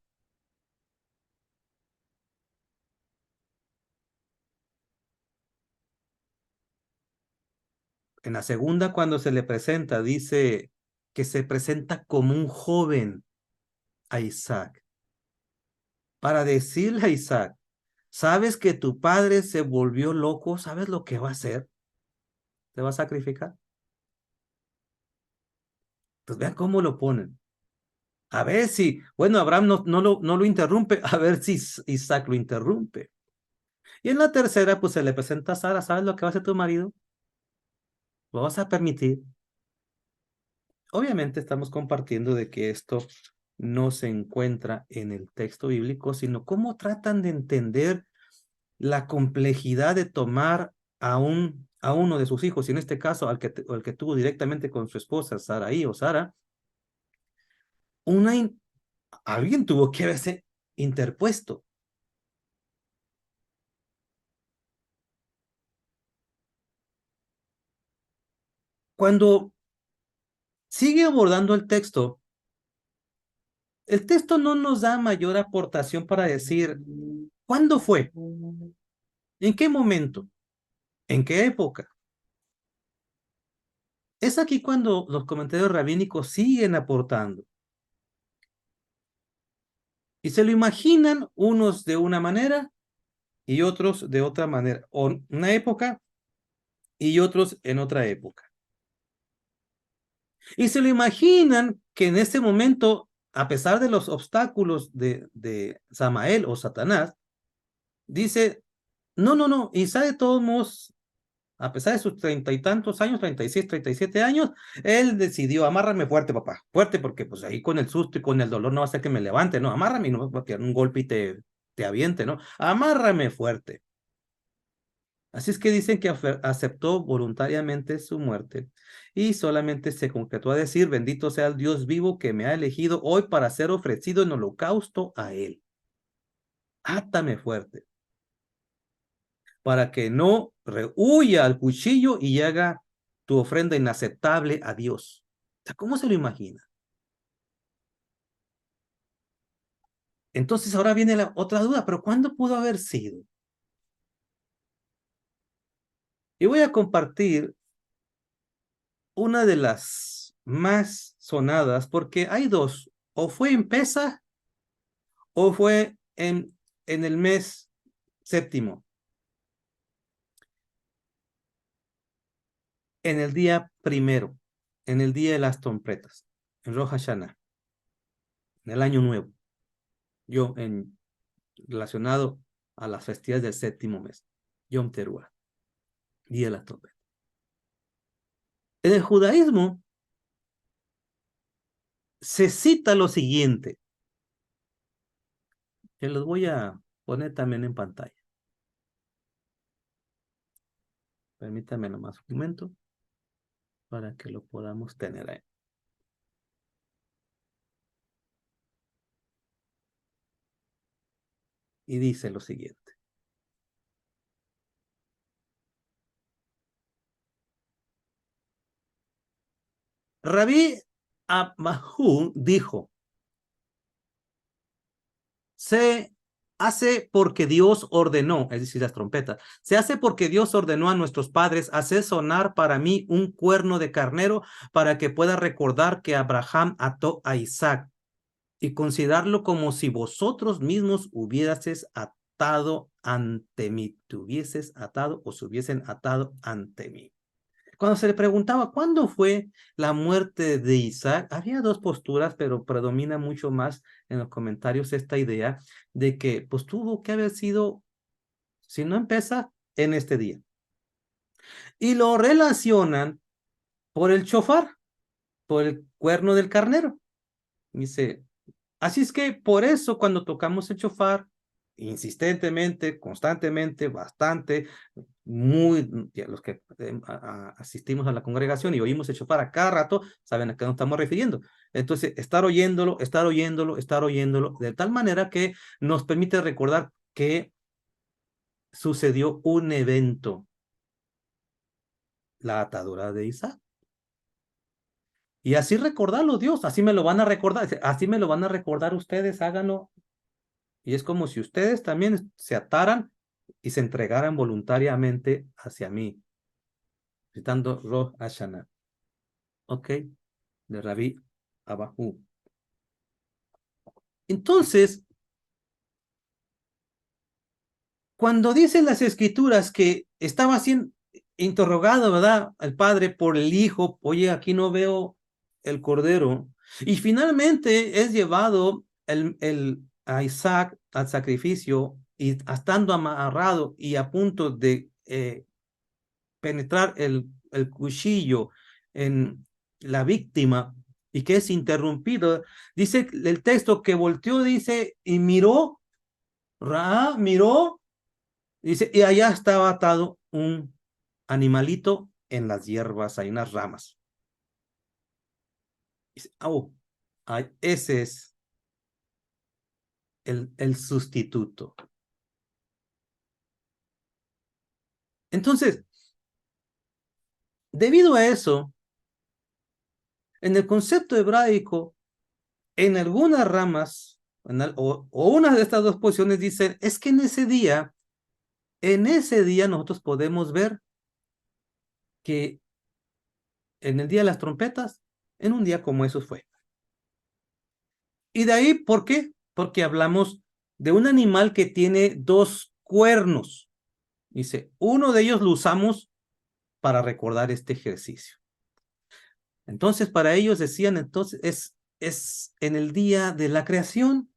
En la segunda, cuando se le presenta, dice que se presenta como un joven a Isaac, para decirle a Isaac, ¿sabes que tu padre se volvió loco? ¿Sabes lo que va a hacer? ¿Te va a sacrificar? Pues vean cómo lo ponen. A ver si, bueno, Abraham no lo interrumpe, a ver si Isaac lo interrumpe. Y en la tercera, pues se le presenta a Sara, ¿sabes lo que va a hacer tu marido? ¿Lo vas a permitir? Obviamente estamos compartiendo de que esto no se encuentra en el texto bíblico, sino cómo tratan de entender la complejidad de tomar a uno de sus hijos, y en este caso al que tuvo directamente con su esposa, Saraí o Sara, alguien tuvo que haberse interpuesto. Cuando sigue abordando el texto no nos da mayor aportación para decir, ¿cuándo fue? ¿En qué momento? ¿En qué época? Es aquí cuando los comentarios rabínicos siguen aportando. Y se lo imaginan unos de una manera y otros de otra manera. O una época y otros en otra época. Y se lo imaginan que en este momento, a pesar de los obstáculos de Samael o Satanás, dice, no, Isaac de todos modos, a pesar de sus 30 y tantos años, 36, 37 años, él decidió, amárrame fuerte, papá, fuerte, porque pues ahí con el susto y con el dolor no va a ser que me levante, no, amárrame y no va a tirar un golpe y te aviente, ¿no? Amárrame fuerte. Así es que dicen que aceptó voluntariamente su muerte y solamente se concretó a decir, bendito sea el Dios vivo que me ha elegido hoy para ser ofrecido en holocausto a él. Átame fuerte para que no rehuya al cuchillo y haga tu ofrenda inaceptable a Dios. O sea, ¿cómo se lo imagina? Entonces ahora viene la otra duda, pero ¿cuándo pudo haber sido? Y voy a compartir una de las más sonadas, porque hay dos, o fue en Pesaj o fue en el mes séptimo, en el día primero, en el día de las trompetas, en Rosh Hashanah. en el año nuevo, relacionado a las festividades del séptimo mes, Yom Teruah, Día de la Trompeta. En el judaísmo se cita lo siguiente, que los voy a poner también en pantalla. Permítanme nomás un momento para que lo podamos tener ahí. Y dice lo siguiente. Rabí Abajú dijo, se hace porque Dios ordenó, es decir, las trompetas, se hace porque Dios ordenó a nuestros padres hacer sonar para mí un cuerno de carnero para que pueda recordar que Abraham ató a Isaac y considerarlo como si vosotros mismos hubieses atado ante mí, te hubieses atado o se hubiesen atado ante mí. Cuando se le preguntaba cuándo fue la muerte de Isaac, había dos posturas, pero predomina mucho más en los comentarios esta idea de que pues tuvo que haber sido, si no empieza, en este día. Y lo relacionan por el shofar, por el cuerno del carnero. Dice, así es que por eso cuando tocamos el shofar, insistentemente, constantemente, bastante, los que asistimos a la congregación y oímos el shofar a cada rato, saben a qué nos estamos refiriendo. Entonces, estar oyéndolo, de tal manera que nos permite recordar que sucedió un evento, la atadura de Isaac. Y así recordarlo, Dios, así me lo van a recordar, así me lo van a recordar ustedes, háganlo. Y es como si ustedes también se ataran y se entregaran voluntariamente hacia mí. Citando Rosh Hashanah. Ok, de Rabí Abajú. Entonces, cuando dicen las escrituras que estaba siendo interrogado, ¿verdad? El padre por el hijo, oye, aquí no veo el cordero. Y finalmente es llevado a Isaac al sacrificio y estando amarrado y a punto de penetrar el cuchillo en la víctima y que es interrumpido, dice el texto que volteó, dice, y miró, miró, dice, y allá estaba atado un animalito en las hierbas, hay unas ramas. Dice, oh, ese es el sustituto. Entonces, debido a eso, en el concepto hebraico, en algunas ramas, o una de estas dos posiciones dicen, es que en ese día nosotros podemos ver que en el día de las trompetas, en un día como eso fue. Y de ahí, ¿por qué? Porque hablamos de un animal que tiene dos cuernos. Dice, uno de ellos lo usamos para recordar este ejercicio. Entonces, para ellos decían, entonces, es en el día de la creación,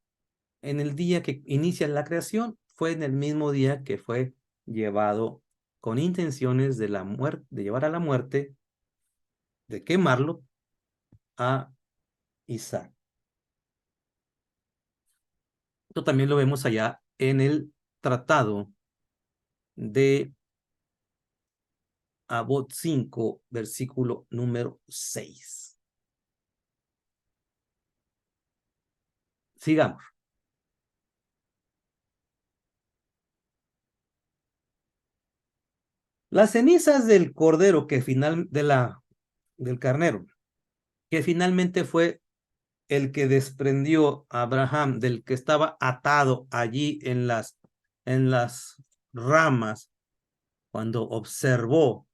en el día que inicia la creación, fue en el mismo día que fue llevado con intenciones de la muerte, de llevar a la muerte, de quemarlo a Isaac. Esto también lo vemos allá en el tratado de Abot 5, versículo número 6. Sigamos. Las cenizas del cordero del carnero, que finalmente fue el que desprendió a Abraham, del que estaba atado allí en las ramas, cuando observó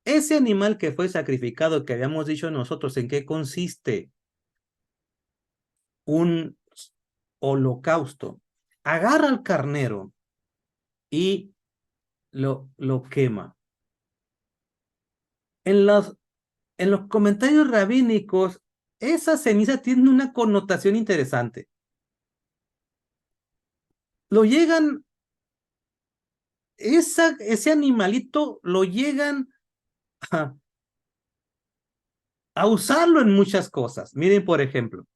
ese animal que fue sacrificado, que habíamos dicho nosotros, ¿en qué consiste? Un holocausto. Agarra al carnero y lo quema. En los comentarios rabínicos Esas cenizas tienen una connotación interesante. Lo llegan, ese animalito lo llegan a, a usarlo en muchas cosas. Miren, por ejemplo,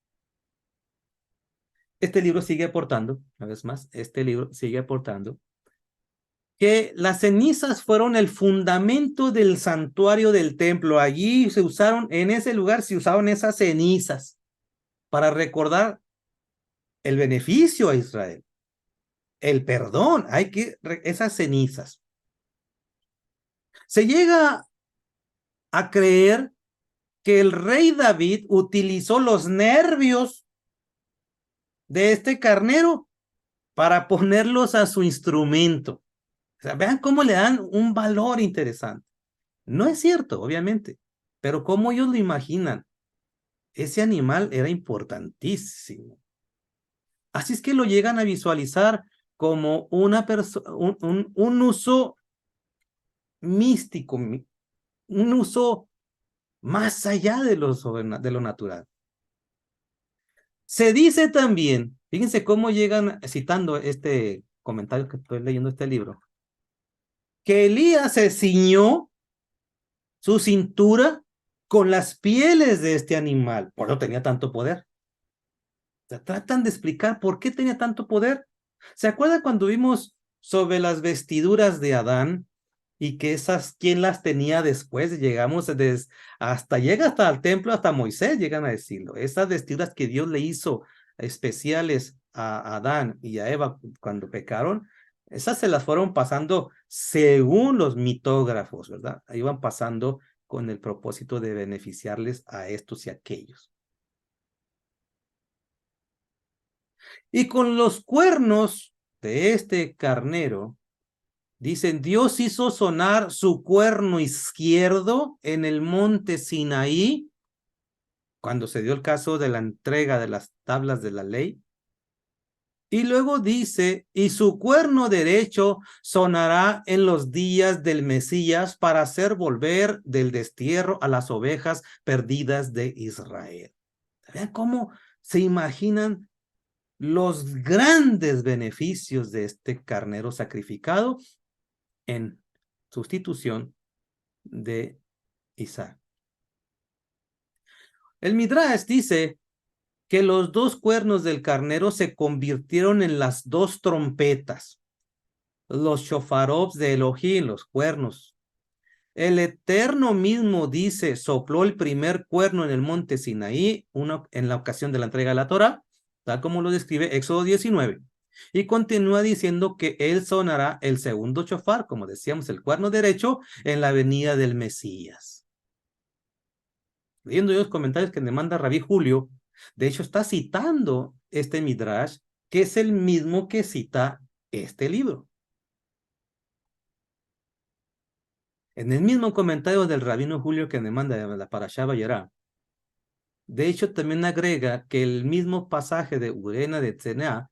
este libro sigue aportando, una vez más, este libro sigue aportando que las cenizas fueron el fundamento del santuario del templo. Allí se usaron, en ese lugar se usaron esas cenizas para recordar el beneficio a Israel, el perdón, esas cenizas. Se llega a creer que el rey David utilizó los nervios de este carnero para ponerlos a su instrumento. O sea, vean cómo le dan un valor interesante. No es cierto, obviamente, pero cómo ellos lo imaginan. Ese animal era importantísimo. Así es que lo llegan a visualizar como un uso místico, un uso más allá de lo natural. Se dice también, fíjense cómo llegan citando este comentario que estoy leyendo este libro, que Elías se ciñó su cintura con las pieles de este animal, por eso tenía tanto poder. O sea, tratan de explicar por qué tenía tanto poder. ¿Se acuerdan cuando vimos sobre las vestiduras de Adán y que esas, quién las tenía después? Llega hasta el templo, hasta Moisés llegan a decirlo. Esas vestiduras que Dios le hizo especiales a Adán y a Eva cuando pecaron, esas se las fueron pasando según los mitógrafos, ¿verdad? Iban pasando con el propósito de beneficiarles a estos y aquellos. Y con los cuernos de este carnero, dicen, Dios hizo sonar su cuerno izquierdo en el monte Sinaí, cuando se dio el caso de la entrega de las tablas de la ley. Y luego dice, y su cuerno derecho sonará en los días del Mesías para hacer volver del destierro a las ovejas perdidas de Israel. Vean cómo se imaginan los grandes beneficios de este carnero sacrificado en sustitución de Isaac. El Midrash dice que los dos cuernos del carnero se convirtieron en las dos trompetas, los shofarot de Elohim, los cuernos. El Eterno mismo dice, sopló el primer cuerno en el monte Sinaí, en la ocasión de la entrega de la Torah, tal como lo describe Éxodo 19. Y continúa diciendo que él sonará el segundo shofar, como decíamos, el cuerno derecho, en la venida del Mesías. Leyendo yo los comentarios que me manda Rabí Julio, de hecho está citando este Midrash, que es el mismo que cita este libro. En el mismo comentario del rabino Julio que me manda de la Parashá Vayera, de hecho también agrega que el mismo pasaje de Urena de Tzenea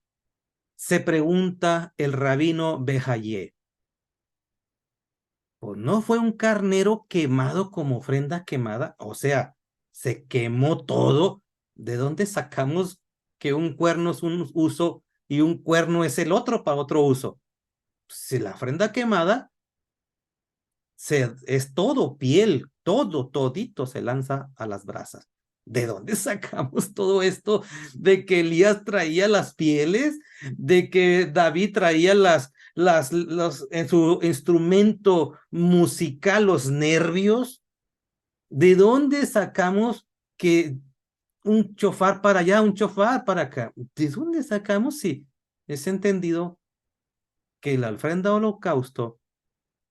se pregunta el rabino Bejayé, ¿o no fue un carnero quemado como ofrenda quemada? O sea, se quemó todo. ¿De dónde sacamos que un cuerno es un uso y un cuerno es el otro para otro uso? Si la ofrenda quemada es todo piel, todito se lanza a las brasas. ¿De dónde sacamos todo esto? De que Elías traía las pieles, de que David traía en su instrumento musical los nervios. ¿De dónde sacamos que un chofar para allá, un chofar para acá? ¿De dónde sacamos? Sí, es entendido que la ofrenda holocausto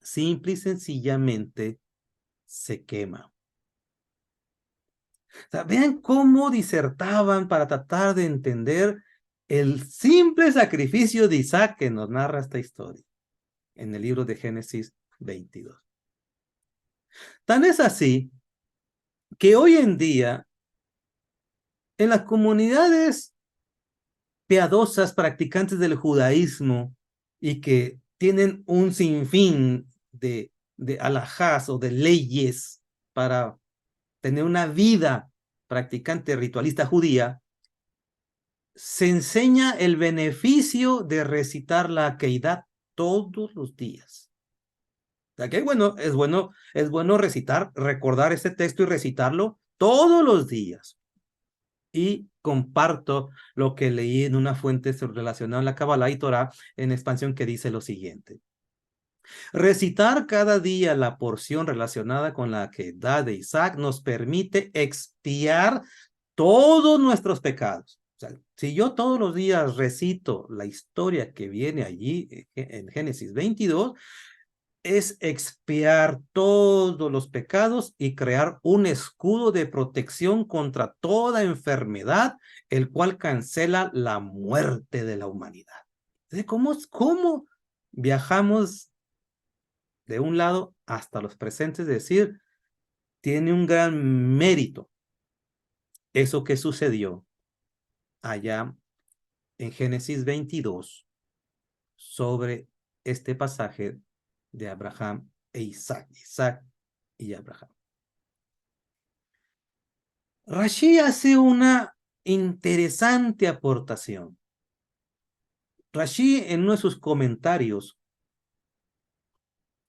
simple y sencillamente se quema. O sea, vean cómo disertaban para tratar de entender el simple sacrificio de Isaac que nos narra esta historia en el libro de Génesis 22. Tan es así que hoy en día en las comunidades piadosas practicantes del judaísmo y que tienen un sinfín de alajás o de leyes para tener una vida practicante ritualista judía, se enseña el beneficio de recitar la Akedah todos los días. O sea que es bueno recitar, recordar este texto y recitarlo todos los días. Y comparto lo que leí en una fuente relacionada a la Kabbalah y Torah en expansión que dice lo siguiente. Recitar cada día la porción relacionada con la Akedah de Isaac nos permite expiar todos nuestros pecados. O sea, si yo todos los días recito la historia que viene allí en Génesis 22, es expiar todos los pecados y crear un escudo de protección contra toda enfermedad, el cual cancela la muerte de la humanidad. ¿Cómo viajamos de un lado hasta los presentes? Es decir, tiene un gran mérito eso que sucedió allá en Génesis 22 sobre este pasaje de Abraham e Isaac y Abraham. Rashi hace una interesante aportación. Rashi, en uno de sus comentarios,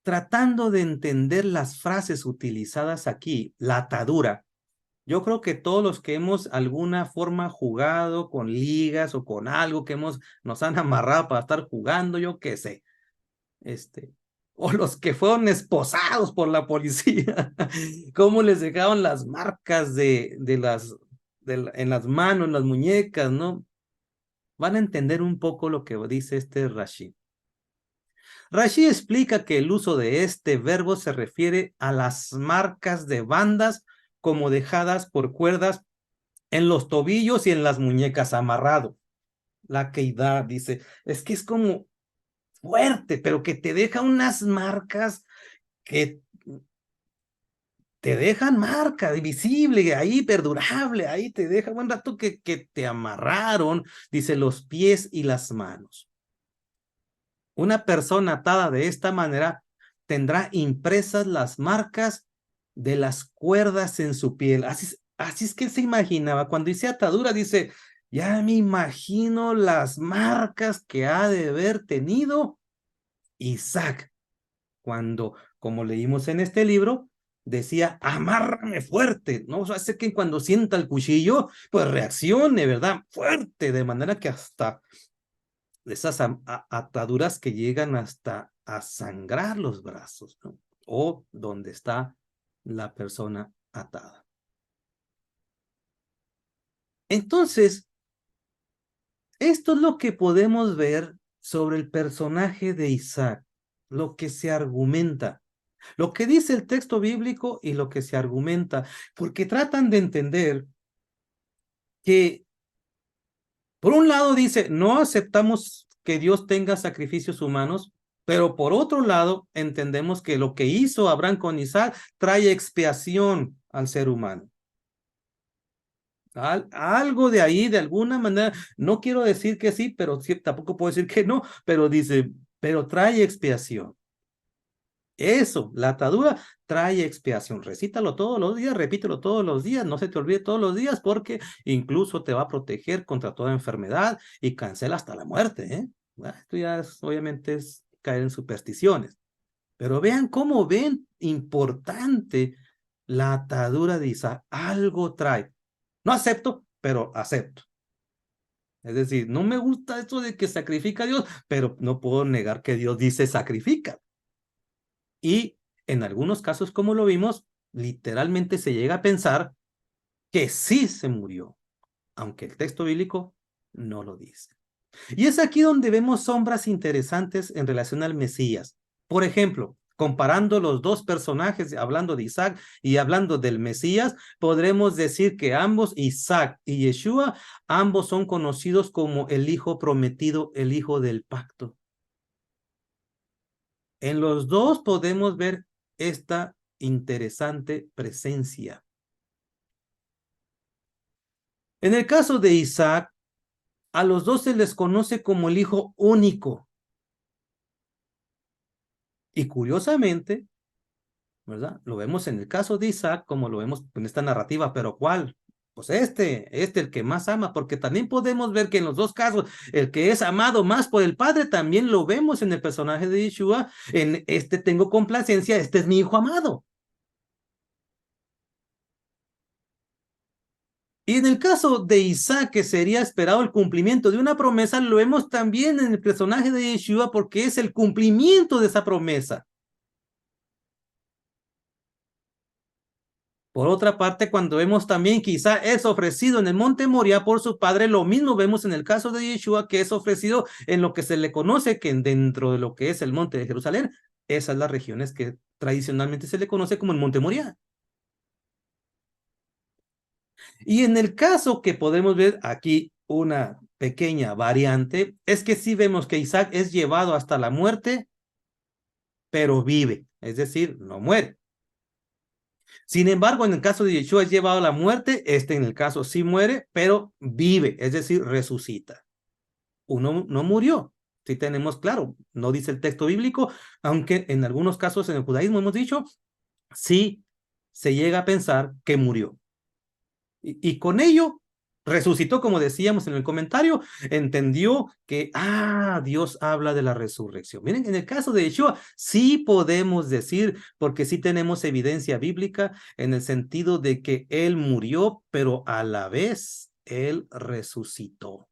tratando de entender las frases utilizadas aquí, la atadura. Yo creo que todos los que hemos alguna forma jugado con ligas o con algo que nos han amarrado para estar jugando, yo qué sé, o los que fueron esposados por la policía, cómo les dejaron las marcas en las manos, en las muñecas, ¿no? Van a entender un poco lo que dice este Rashi. Rashi explica que el uso de este verbo se refiere a las marcas de bandas como dejadas por cuerdas en los tobillos y en las muñecas amarrado. La Kedah dice, es que es como fuerte, pero que te deja unas marcas que te dejan marca visible, ahí perdurable, ahí te deja buen rato que te amarraron, dice, los pies y las manos. Una persona atada de esta manera tendrá impresas las marcas de las cuerdas en su piel. Así es que se imaginaba. Cuando dice atadura, dice, ya me imagino las marcas que ha de haber tenido Isaac. Cuando, como leímos en este libro, decía, amárrame fuerte, ¿no? O sea, hace que cuando sienta el cuchillo, pues reaccione, ¿verdad? Fuerte, de manera que hasta esas ataduras que llegan hasta a sangrar los brazos, ¿no? O donde está la persona atada. Entonces, esto es lo que podemos ver sobre el personaje de Isaac, lo que se argumenta, lo que dice el texto bíblico y lo que se argumenta, porque tratan de entender que, por un lado dice, no aceptamos que Dios tenga sacrificios humanos, pero por otro lado entendemos que lo que hizo Abraham con Isaac trae expiación al ser humano. Algo de ahí, de alguna manera, no quiero decir que sí, pero sí, tampoco puedo decir que no, pero dice, pero trae expiación. Eso, la atadura trae expiación. Recítalo todos los días, repítelo todos los días, no se te olvide todos los días, porque incluso te va a proteger contra toda enfermedad y cancela hasta la muerte, ¿eh? Esto ya obviamente es caer en supersticiones. Pero vean cómo ven importante la atadura de Isaac. Algo trae. No acepto, pero acepto. Es decir, no me gusta esto de que sacrifica a Dios, pero no puedo negar que Dios dice sacrifica. Y en algunos casos, como lo vimos, literalmente se llega a pensar que sí se murió, aunque el texto bíblico no lo dice. Y es aquí donde vemos sombras interesantes en relación al Mesías. Por ejemplo, comparando los dos personajes, hablando de Isaac y hablando del Mesías, podremos decir que ambos, Isaac y Yeshua, ambos son conocidos como el hijo prometido, el hijo del pacto. En los dos podemos ver esta interesante presencia. En el caso de Isaac, a los dos se les conoce como el hijo único. Y curiosamente, ¿verdad? Lo vemos en el caso de Isaac, como lo vemos en esta narrativa, pero ¿cuál? pues el que más ama, porque también podemos ver que en los dos casos, el que es amado más por el Padre, también lo vemos en el personaje de Yeshua, en este tengo complacencia, este es mi hijo amado. Y en el caso de Isaac, que sería esperado el cumplimiento de una promesa, lo vemos también en el personaje de Yeshua, porque es el cumplimiento de esa promesa. Por otra parte, cuando vemos también que Isaac es ofrecido en el monte Moria por su padre, lo mismo vemos en el caso de Yeshua, que es ofrecido en lo que se le conoce que dentro de lo que es el monte de Jerusalén. Esas son las regiones que tradicionalmente se le conoce como el monte Moria. Y en el caso que podemos ver aquí una pequeña variante, es que sí vemos que Isaac es llevado hasta la muerte, pero vive, es decir, no muere. Sin embargo, en el caso de Yeshua es llevado a la muerte, en el caso sí muere, pero vive, es decir, resucita. Uno no murió, sí tenemos claro, no dice el texto bíblico, aunque en algunos casos en el judaísmo hemos dicho, sí se llega a pensar que murió. Y con ello resucitó, como decíamos en el comentario, entendió que, Dios habla de la resurrección. Miren, en el caso de Yeshua, sí podemos decir, porque sí tenemos evidencia bíblica en el sentido de que Él murió, pero a la vez Él resucitó.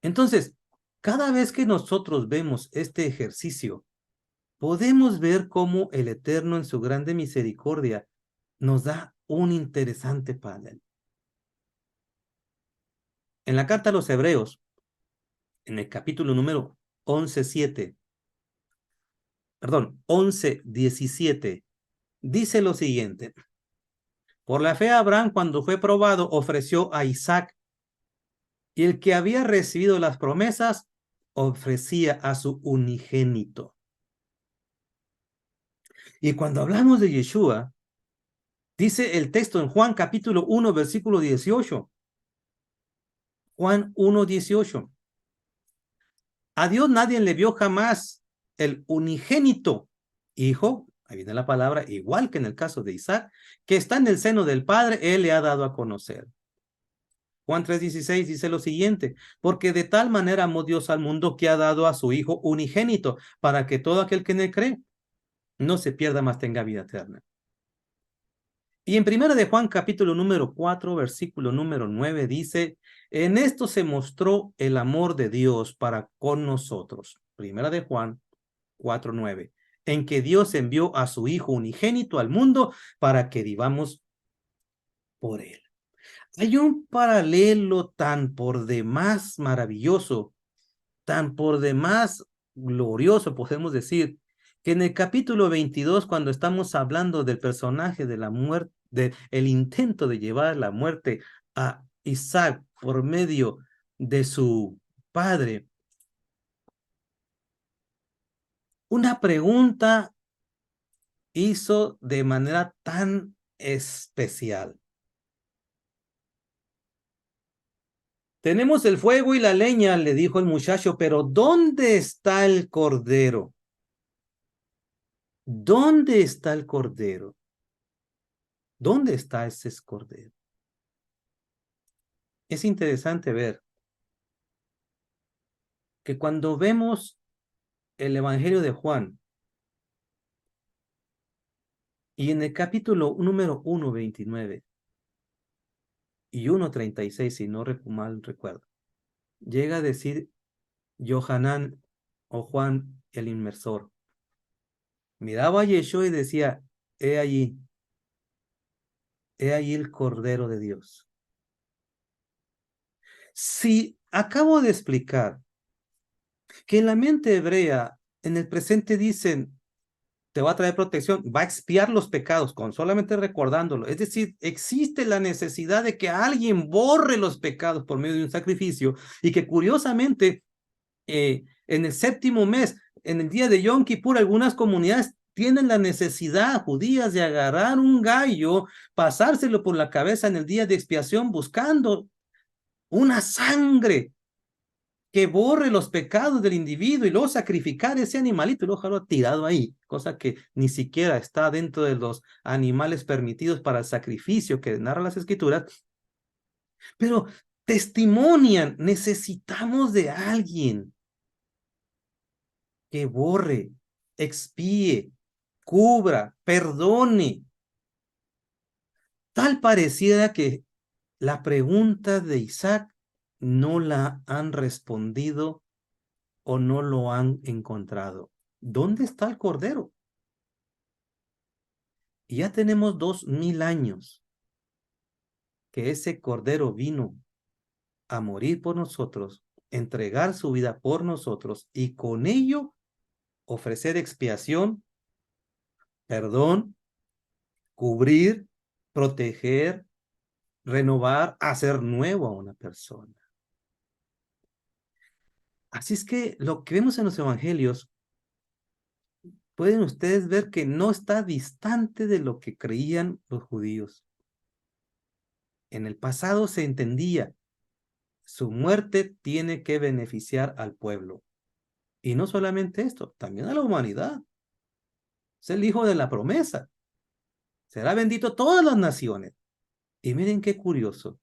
Entonces, cada vez que nosotros vemos este ejercicio, podemos ver cómo el Eterno en su grande misericordia nos da un interesante panel. En la carta a los Hebreos, en el capítulo número 11:17, 11:17, dice lo siguiente: por la fe Abraham, cuando fue probado, ofreció a Isaac, y el que había recibido las promesas ofrecía a su unigénito. Y cuando hablamos de Yeshua, dice el texto en Juan capítulo 1, versículo 18. Juan 1:18. A Dios nadie le vio jamás, el unigénito Hijo, ahí viene la palabra, igual que en el caso de Isaac, que está en el seno del Padre, Él le ha dado a conocer. Juan 3:16 dice lo siguiente: porque de tal manera amó Dios al mundo que ha dado a su Hijo unigénito, para que todo aquel que en él cree no se pierda, mas tenga vida eterna. Y en primera de Juan capítulo número 4, versículo número 9 dice: en esto se mostró el amor de Dios para con nosotros. Primera de Juan 4:9, en que Dios envió a su Hijo unigénito al mundo para que vivamos por él. Hay un paralelo tan por demás maravilloso, tan por demás glorioso, podemos decir, que en el capítulo 22, cuando estamos hablando del personaje de la muerte, del intento de llevar la muerte a Isaac por medio de su padre, una pregunta hizo de manera tan especial. Tenemos el fuego y la leña, le dijo el muchacho, pero ¿dónde está el cordero? ¿Dónde está el cordero? ¿Dónde está ese cordero? Es interesante ver que cuando vemos el Evangelio de Juan y en el capítulo número 1:29 y 1:36, si no mal recuerdo, llega a decir Yohanan o Juan el inmersor, miraba a Yeshua y decía: he allí el Cordero de Dios. Si acabo de explicar que en la mente hebrea, en el presente dicen, te va a traer protección, va a expiar los pecados, con solamente recordándolo. Es decir, existe la necesidad de que alguien borre los pecados por medio de un sacrificio, y que curiosamente, en el séptimo mes, en el día de Yom Kippur, algunas comunidades tienen la necesidad, judías, de agarrar un gallo, pasárselo por la cabeza en el día de expiación, buscando una sangre que borre los pecados del individuo y luego sacrificar ese animalito y luego dejarlo tirado ahí, cosa que ni siquiera está dentro de los animales permitidos para el sacrificio que narran las escrituras, pero testimonian, necesitamos de alguien que borre, expíe, cubra, perdone. Tal pareciera que la pregunta de Isaac no la han respondido o no lo han encontrado. ¿Dónde está el cordero? Y ya tenemos 2000 años que ese cordero vino a morir por nosotros, entregar su vida por nosotros y con ello ofrecer expiación, perdón, cubrir, proteger, renovar, hacer nuevo a una persona. Así es que lo que vemos en los evangelios, pueden ustedes ver que no está distante de lo que creían los judíos. En el pasado se entendía, su muerte tiene que beneficiar al pueblo. Y no solamente esto, también a la humanidad. Es el hijo de la promesa. Será bendito todas las naciones. Y miren qué curioso.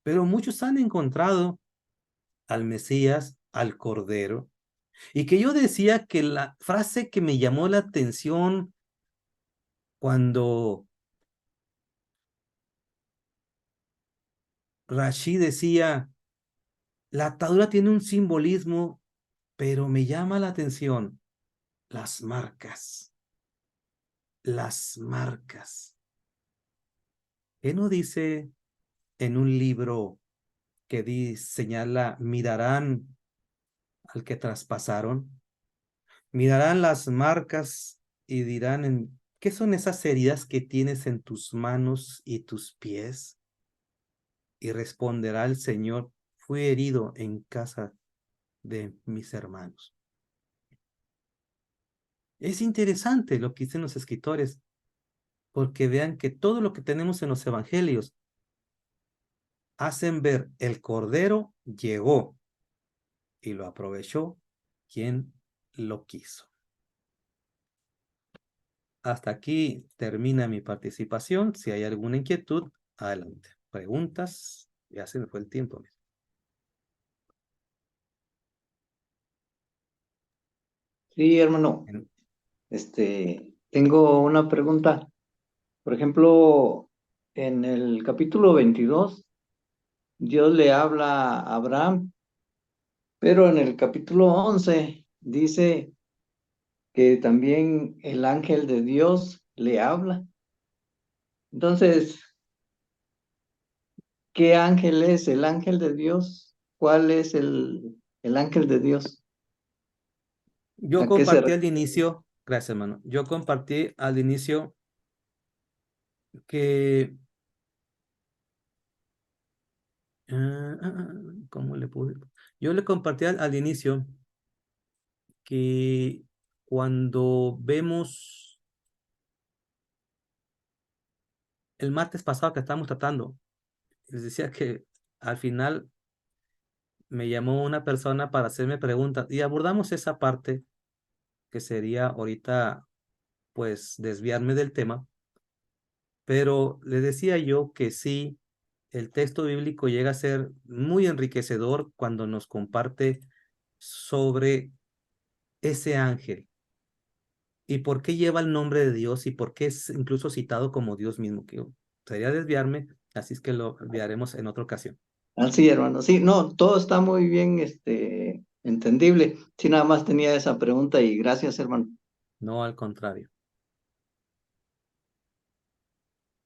Pero muchos han encontrado al Mesías, al Cordero, y que yo decía que la frase que me llamó la atención cuando Rashi decía, la atadura tiene un simbolismo, pero me llama la atención las marcas. Las marcas. ¿Qué no dice en un libro que señala, mirarán al que traspasaron? Mirarán las marcas y dirán, ¿qué son esas heridas que tienes en tus manos y tus pies? Y responderá el Señor, fui herido en casa de mis hermanos. Es interesante lo que dicen los escritores, porque vean que todo lo que tenemos en los evangelios hacen ver el Cordero llegó y lo aprovechó quien lo quiso. Hasta aquí termina mi participación. Si hay alguna inquietud, adelante. Preguntas, ya se me fue el tiempo. Sí, hermano, tengo una pregunta. Por ejemplo, en el capítulo 22, Dios le habla a Abraham, pero en el capítulo 11 dice que también el ángel de Dios le habla. Entonces, ¿qué ángel es el ángel de Dios? ¿Cuál es el ángel de Dios? Yo ¿A qué se compartí al refiere? inicio, gracias hermano, yo compartí al inicio que, ¿cómo le pude? Yo le compartí al inicio que cuando vemos el martes pasado que estábamos tratando, les decía que al final me llamó una persona para hacerme preguntas y abordamos esa parte que sería ahorita pues desviarme del tema, pero le decía yo que sí, el texto bíblico llega a ser muy enriquecedor cuando nos comparte sobre ese ángel y por qué lleva el nombre de Dios y por qué es incluso citado como Dios mismo, que sería desviarme, así es que lo enviaremos en otra ocasión. Sí, hermano, sí, no, todo está muy bien, entendible. Sí, nada más tenía esa pregunta y gracias, hermano. No al contrario.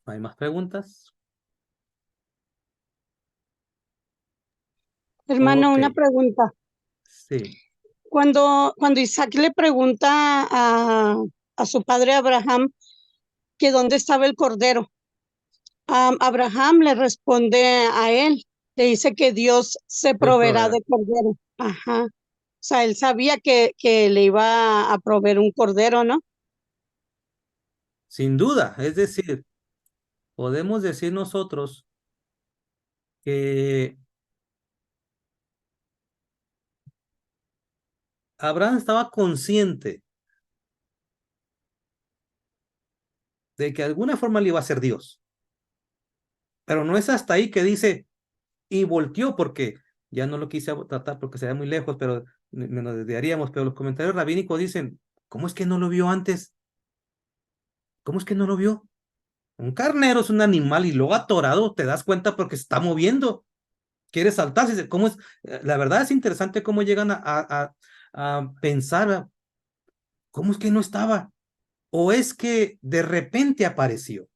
¿No hay más preguntas? Hermano, Ok, una pregunta. sí. Cuando Isaac le pregunta a su padre Abraham que dónde estaba el cordero, Abraham le responde a él, le dice que Dios se Dios proveerá proveerá. de cordero. Ajá. O sea, él sabía que le iba a proveer un cordero, ¿no? Sin duda, es decir, podemos decir nosotros que Abraham estaba consciente de que de alguna forma le iba a ser Dios. Pero no es hasta ahí que dice, y volteó, porque ya no lo quise tratar porque se ve muy lejos, pero nos desviaríamos. Pero los comentarios rabínicos dicen, ¿cómo es que no lo vio antes? ¿Cómo es que no lo vio? Un carnero es un animal y luego atorado te das cuenta porque se está moviendo. Quiere saltarse. ¿Cómo es? La verdad es interesante cómo llegan a pensar, ¿cómo es que no estaba? O es que de repente apareció.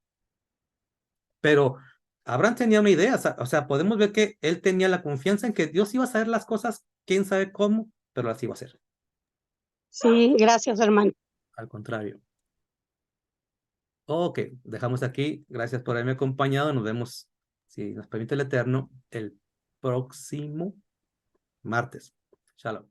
Pero Abraham tenía una idea, o sea, podemos ver que él tenía la confianza en que Dios iba a hacer las cosas, quién sabe cómo, pero las iba a hacer. Sí, gracias, hermano. Al contrario. Ok, dejamos aquí. Gracias por haberme acompañado. Nos vemos, si nos permite el Eterno, el próximo martes. Shalom.